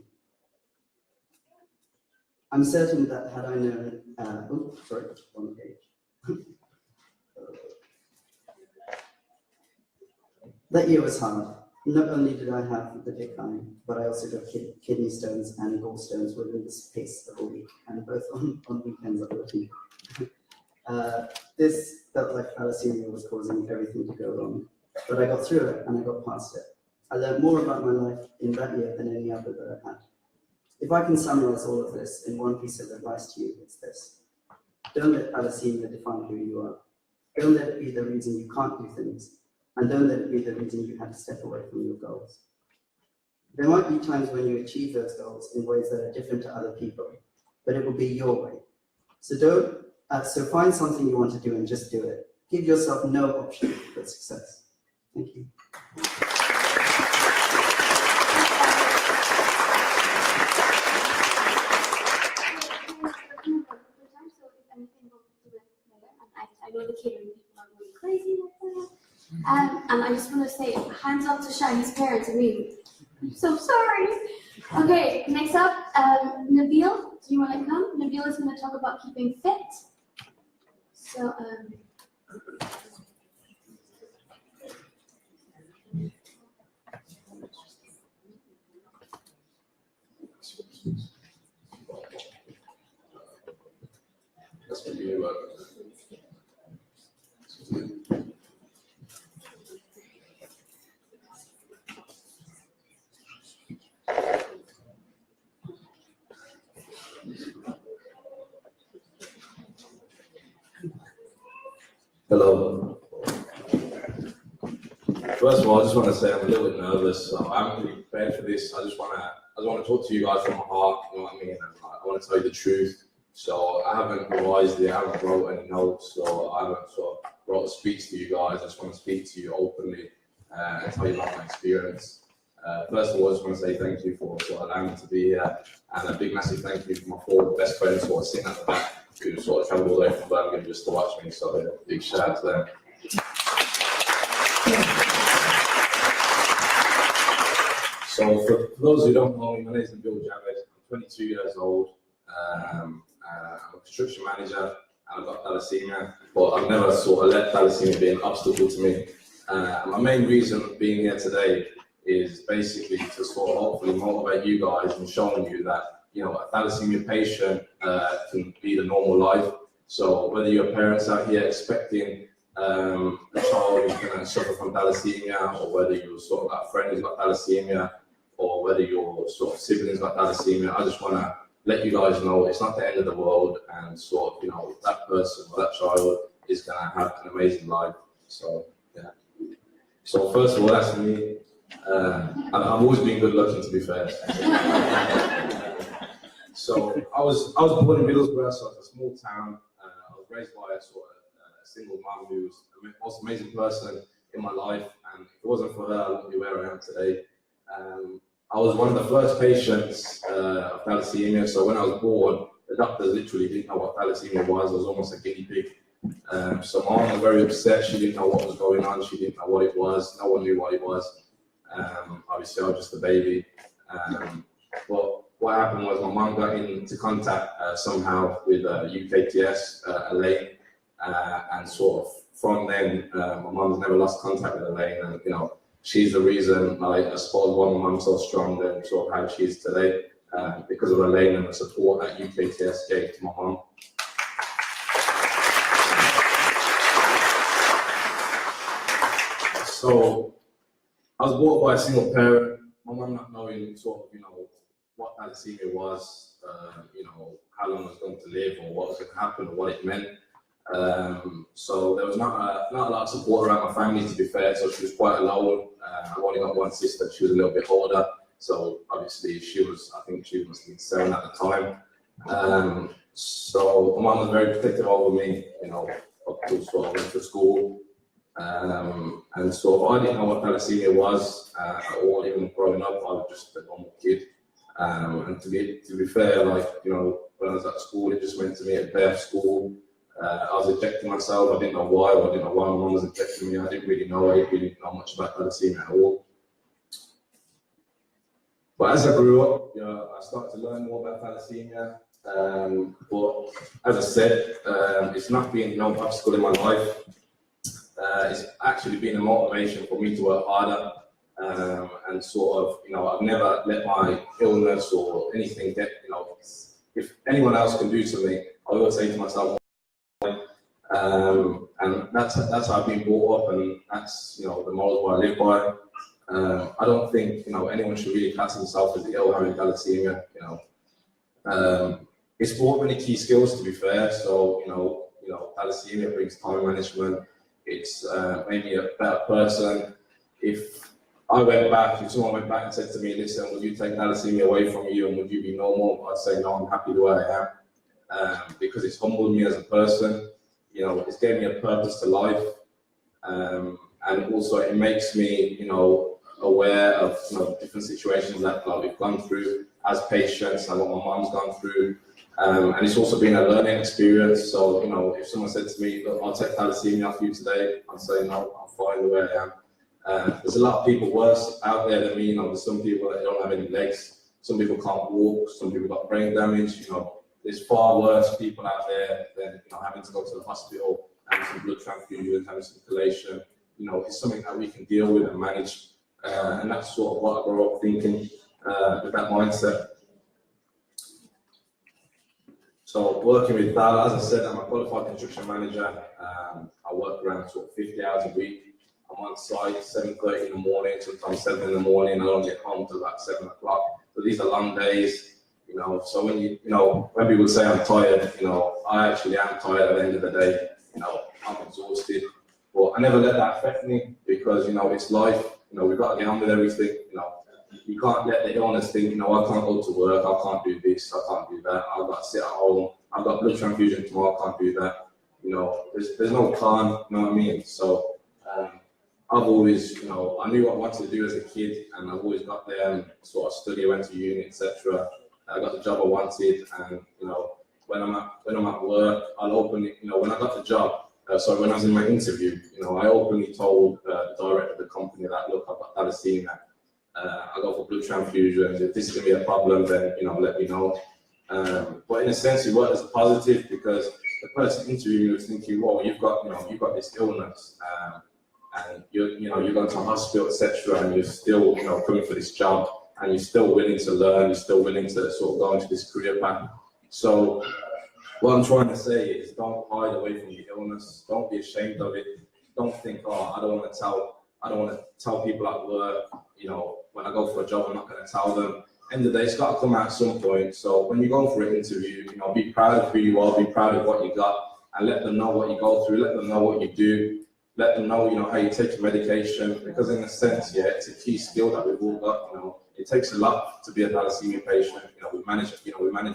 I'm certain that had I known, one page. That year was hard. Not only did I have the PICC line, but I also got kidney stones and gallstones within the space of a week, and both on weekends at working. This felt like thalassemia was causing everything to go wrong, but I got through it and I got past it. I learned more about my life in that year than any other that I've had. If I can summarize all of this in one piece of advice to you, it's this. Don't let thalassemia define who you are. Don't let it be the reason you can't do things, and don't let it be the reason you had to step away from your goals. There might be times when you achieve those goals in ways that are different to other people, but it will be your way. So find something you want to do and just do it. Give yourself no option but success. Thank you. I know the catering people are going crazy like that. And I just want to say, hands up to Shaggy's parents. I mean, I'm so sorry. Okay, next up, Nabil. Do you want to come? Nabil is going to talk about keeping fit. So, That's what you work. Hello. First of all, I just want to say I'm a little bit nervous. I haven't really prepared for this. I just want to talk to you guys from my heart. You know what I mean? And I want to tell you the truth. So I haven't revised it. I haven't wrote any notes. So I haven't wrote a speech to you guys. I just want to speak to you openly and tell you about my experience. First of all, I just want to say thank you for allowing me to be here, and a big massive thank you for my four best friends who are sitting at the back, who travelled all the way from Birmingham just to watch me. So big shout out to them. So for those who don't know me, my name is Nabil Javed. I'm 22 years old. I'm a construction manager and I've got thalassemia, but I've never sort of let thalassemia be an obstacle to me. My main reason of being here today is basically to sort of hopefully motivate you guys and showing you that, you know, a thalassemia patient can lead a normal life. So whether your parents out here expecting a child who's going to suffer from thalassemia, or whether you're sort of got a friend who's got thalassemia, or whether your sort of siblings got thalassemia, I just want to let you guys know it's not the end of the world, and sort of, you know, that person or that child is going to have an amazing life. So yeah. So first of all, that's me. I've always been good looking, to be fair. So I was born in Middlesbrough, so it's a small town. I was raised by a sort of single mum who was the most amazing person in my life, and if it wasn't for her, I wouldn't be where I am today. I was one of the first patients of thalassemia, so when I was born, the doctors literally didn't know what thalassemia was. I was almost a guinea pig. So my mom was very upset. She didn't know what was going on. She didn't know what it was. No one knew what it was. Obviously, I was just a baby. But what happened was my mom got into contact somehow with UKTS, Elaine, and sort of from then, my mom's never lost contact with Elaine, and you know, she's the reason, I suppose, why my mom's so strong and sort of how she is today, because of Elaine and the support that UKTS gave to my mom. So I was brought up by a single parent, my mom not knowing sort of, you know, what thalassemia was, you know, how long I was going to live, or what was going to happen, or what it meant. So there was not a lot of support around my family, to be fair, so she was quite alone. I've only got one sister, she was a little bit older, so obviously I think she must have been 7 at the time. So my mum was very protective over me, you know, up till sort of went to school. And so I didn't know what thalassemia was at all, even growing up. I was just a normal kid. And to be fair, like, you know, when I was at school, it just went to me at birth school. I was injecting myself. I didn't know why. I didn't know why my mum was injecting me. I didn't really know. I didn't really know much about thalassemia at all. But as I grew up, you know, I started to learn more about thalassemia. But as I said, it's not been no obstacle in my life. It's actually been a motivation for me to work harder. And sort of, you know, I've never let my illness or anything get, you know, if anyone else can do to me, I always say to myself, and that's how I've been brought up, and that's, you know, the morals what I live by. I don't think, you know, anyone should really class himself as ill having thalassemia, you know. It's brought many key skills, to be fair. So, you know, thalassemia brings time management. It's made me a better person. If someone went back and said to me, listen, would you take thalassemia away from you and would you be normal? I'd say, no, I'm happy the way I am. Because it's humbled me as a person. You know, it's given me a purpose to life. And also it makes me, you know, aware of, you know, different situations that we've gone through as patients and what my mom's gone through. And it's also been a learning experience. So, you know, if someone said to me, look, I'll take thalassemia off you today, I'd say, no, I'm fine the way I am. There's a lot of people worse out there than me. You know, there's some people that don't have any legs. Some people can't walk. Some people got brain damage. You know, there's far worse people out there than, you know, having to go to the hospital, having some blood transfusion, having some collation. You know, it's something that we can deal with and manage. And that's sort of what I grew up thinking with that mindset. So working with that, as I said, I'm a qualified construction manager. I work around sort of 50 hours a week. I'm on site 7:30 in the morning, sometimes 7 in the morning. I don't get home till about 7 o'clock. So these are long days, you know. So when people say I'm tired, you know, I actually am tired at the end of the day. You know, I'm exhausted, but I never let that affect me because, you know, it's life. You know, we've got to get on with everything. You know, you can't let the illness think, you know, I can't go to work, I can't do this, I can't do that. I've got to sit at home. I've got blood transfusion tomorrow, I can't do that. You know, there's no calm. You know what I mean? So I've always, you know, I knew what I wanted to do as a kid, and I've always got there and sort of study, went to uni, etc. I got the job I wanted, and you know, when I'm at work, I'll openly, you know, when I got the job, when I was in my interview, you know, I openly told the director of the company that, look, I've got thalassemia. I go for blood transfusions. If this is going to be a problem, then, let me know. But in a sense, it worked as a positive because the person interviewing me was thinking, well, you've got this illness, and you're going to hospital, etc., and you're still, coming for this job, and you're still willing to learn, you're still willing to sort of go into this career path. So what I'm trying to say is, don't hide away from your illness. Don't be ashamed of it. Don't think, oh, I don't want to tell people at work. When I go for a job, I'm not going to tell them. End of the day, it's got to come out at some point. So when you go for an interview, be proud of who you are, be proud of what you got, and let them know what you go through, let them know what you do, let them know, how you take your medication, because in a sense, it's a key skill that we've all got. It takes a lot to be a thalassemia patient. We manage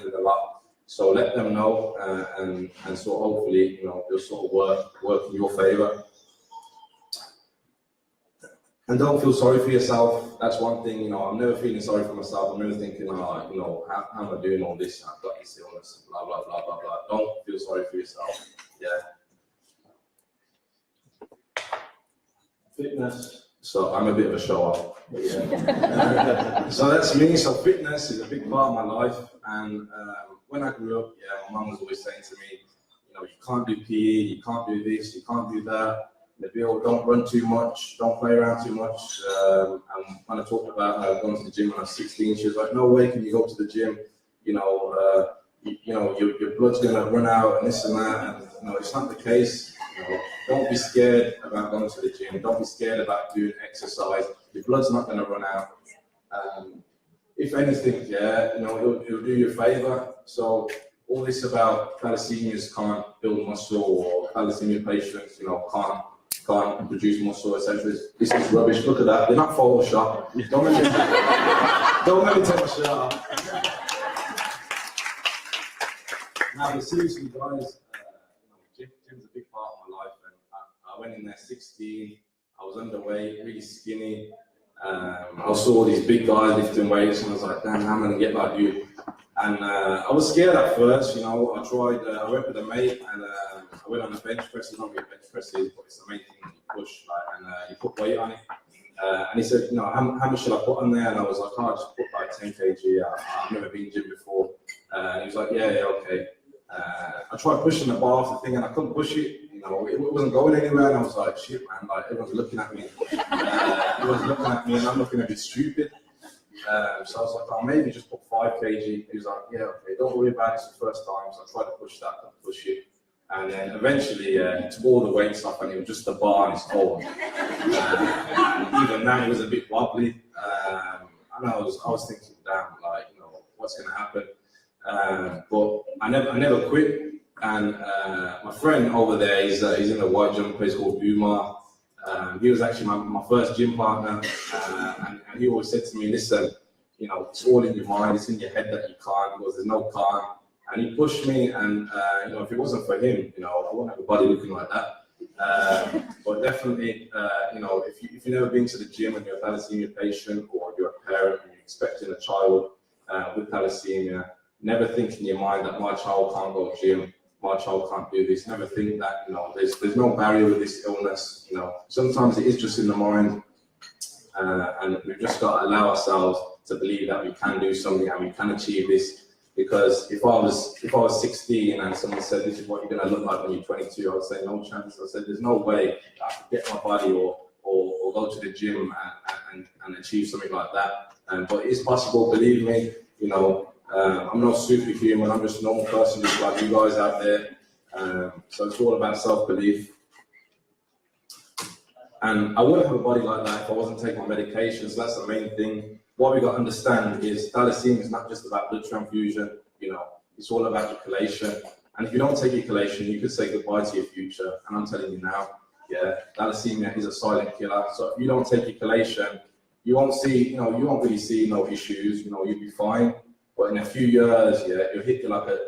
it a lot. So let them know, and so hopefully, it'll sort of work in your favor. And don't feel sorry for yourself. That's one thing, I'm never feeling sorry for myself. I'm never thinking, how am I doing all this? I've got this illness, blah, blah, blah, blah, blah. Don't feel sorry for yourself. Fitness. So I'm a bit of a show-off. So that's me. So fitness is a big part of my life. And when I grew up, my mum was always saying to me, you can't do PE, you can't do this, you can't do that. Don't run too much, don't play around too much. And when I talked about going to the gym when I was 16, she was like, no way can you go to the gym, your blood's gonna run out and this and that. And it's not the case. Don't be scared about going to the gym. Don't be scared about doing exercise. Your blood's not gonna run out. If anything, it'll do you a favor. So all this about thalassemias can't build muscle, or thalassemia patients, can't produce muscle, etc. This is rubbish. Look at that. They're not Photoshop. Don't let me take my shirt off. Now, but seriously, guys, gym's a big part of my life. And I went in there 16. I was underweight, really skinny. I saw these big guys lifting weights, and I was like, damn, how am I going to get like you? And I was scared at first, I tried, I went with a mate, and I went on the bench press. It's not really bench press is, but it's the main thing you push, and you put weight on it. And he said, how much should I put on there? And I was like, oh, I just put like 10 kg. I've never been gym before. And he was like, yeah, okay. I tried pushing the bar off the thing, and I couldn't push it. It wasn't going anywhere, and I was like, shit, man, like everyone's looking at me. Everyone's looking at me, and I'm looking a bit stupid. So I was like, oh, maybe just put 5 kg. He was like, yeah, okay, don't worry about it, it's the first time. So I tried to push that, couldn't push it. And then eventually he took all the weights off, and it was just the bar on his hold. Even now it was a bit wobbly. And I was thinking, damn, like, what's going to happen? But I never quit. And my friend over there, he's in a white jump place called Umar. He was actually my first gym partner, and he always said to me, listen, it's all in your mind, it's in your head that you can't, because there's no can't. And he pushed me, and if it wasn't for him, I wouldn't have a body looking like that. But definitely, if you've never been to the gym and you're a thalassemia patient, or you're a parent and you're expecting a child with thalassemia, never think in your mind that my child can't go to gym, my child can't do this. Never think that, there's no barrier with this illness. Sometimes it is just in the mind, and we've just got to allow ourselves to believe that we can do something and we can achieve this. Because if I was 16 and someone said, this is what you're going to look like when you're 22, I would say, no chance. I said, there's no way I could get my body or go to the gym and achieve something like that. But it is possible, believe me. I'm not superhuman, I'm just a normal person, just like you guys out there. So it's all about self-belief. And I wouldn't have a body like that if I wasn't taking my medication, so that's the main thing. What we got to understand is thalassemia is not just about blood transfusion, it's all about your chelation. And if you don't take your chelation, you could say goodbye to your future. And I'm telling you now, thalassemia is a silent killer. So if you don't take your chelation, you won't see, you won't really see no issues, you'll be fine. But in a few years, you'll hit you like a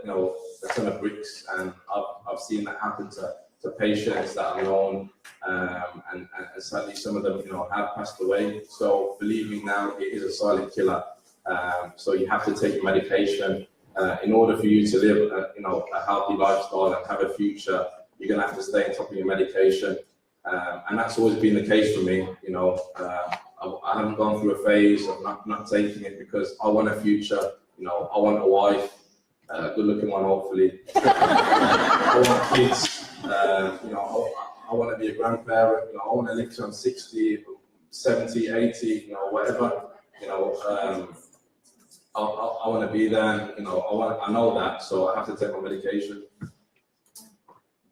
ton of bricks. And I've seen that happen to patients that are known, and sadly some of them, have passed away. So believe me now, it is a silent killer. So you have to take your medication in order for you to live, a healthy lifestyle and have a future. You're gonna have to stay on top of your medication, and that's always been the case for me. I've I haven't gone through a phase of not taking it because I want a future. You know, I want a wife, a good-looking one, hopefully. I want kids. You know, I want to be a grandparent. You know, I want to live till I'm 60, 70, 80. You know, whatever. You know, I want to be there. And, you know, I know that, so I have to take my medication.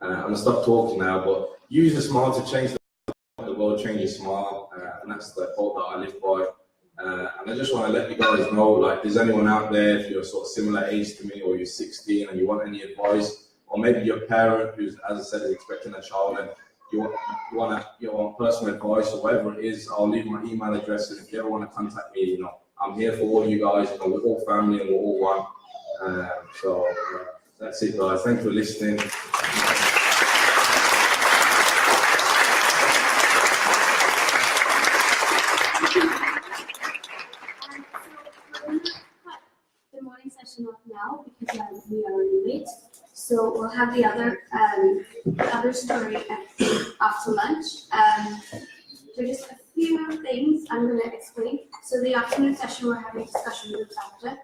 I'm gonna stop talking now, but use a smile to change the world. Change your smile, and that's the quote that I live by. And I just want to let you guys know, like, there's anyone out there, if you're sort of similar age to me, or you're 16 and you want any advice, or maybe your parent who's, as I said, is expecting a child, and you want personal advice or whatever it is, I'll leave my email address, and if you ever want to contact me, you know, I'm here for all you guys. You know, we're all family and we're all one. So that's it, guys. Thanks for listening. The morning session off now because we are running late. So we'll have the other story after lunch. So just a few things I'm going to explain. So the afternoon session, we're having discussion groups after.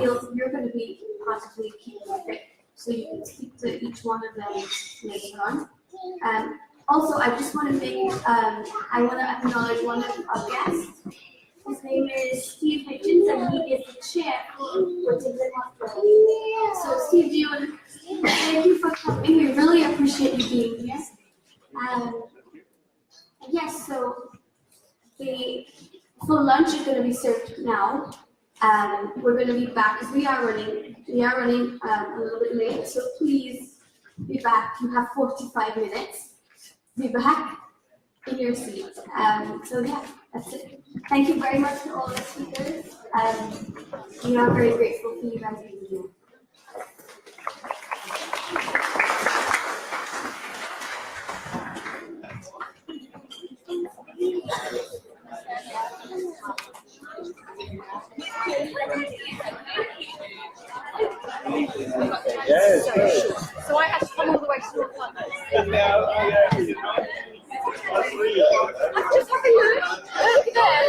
You're going to be possibly keeping it, so you can speak to each one of them later on. Also, I just want to I want to acknowledge one of our guests. His name is Steve Hitchens, and he is the chair for Whittington Hospital. So, Steve, thank you for coming. We really appreciate you being here. Yes, so the full lunch is going to be served now. We're going to be back because we are running a little bit late. So please be back. You have 45 minutes. Be back in your seat. So yeah, that's it. Thank you very much to all the speakers. We are very grateful for you guys being here. Yes. So I had to come all the way to North London. Yeah, Just have a look. Look there.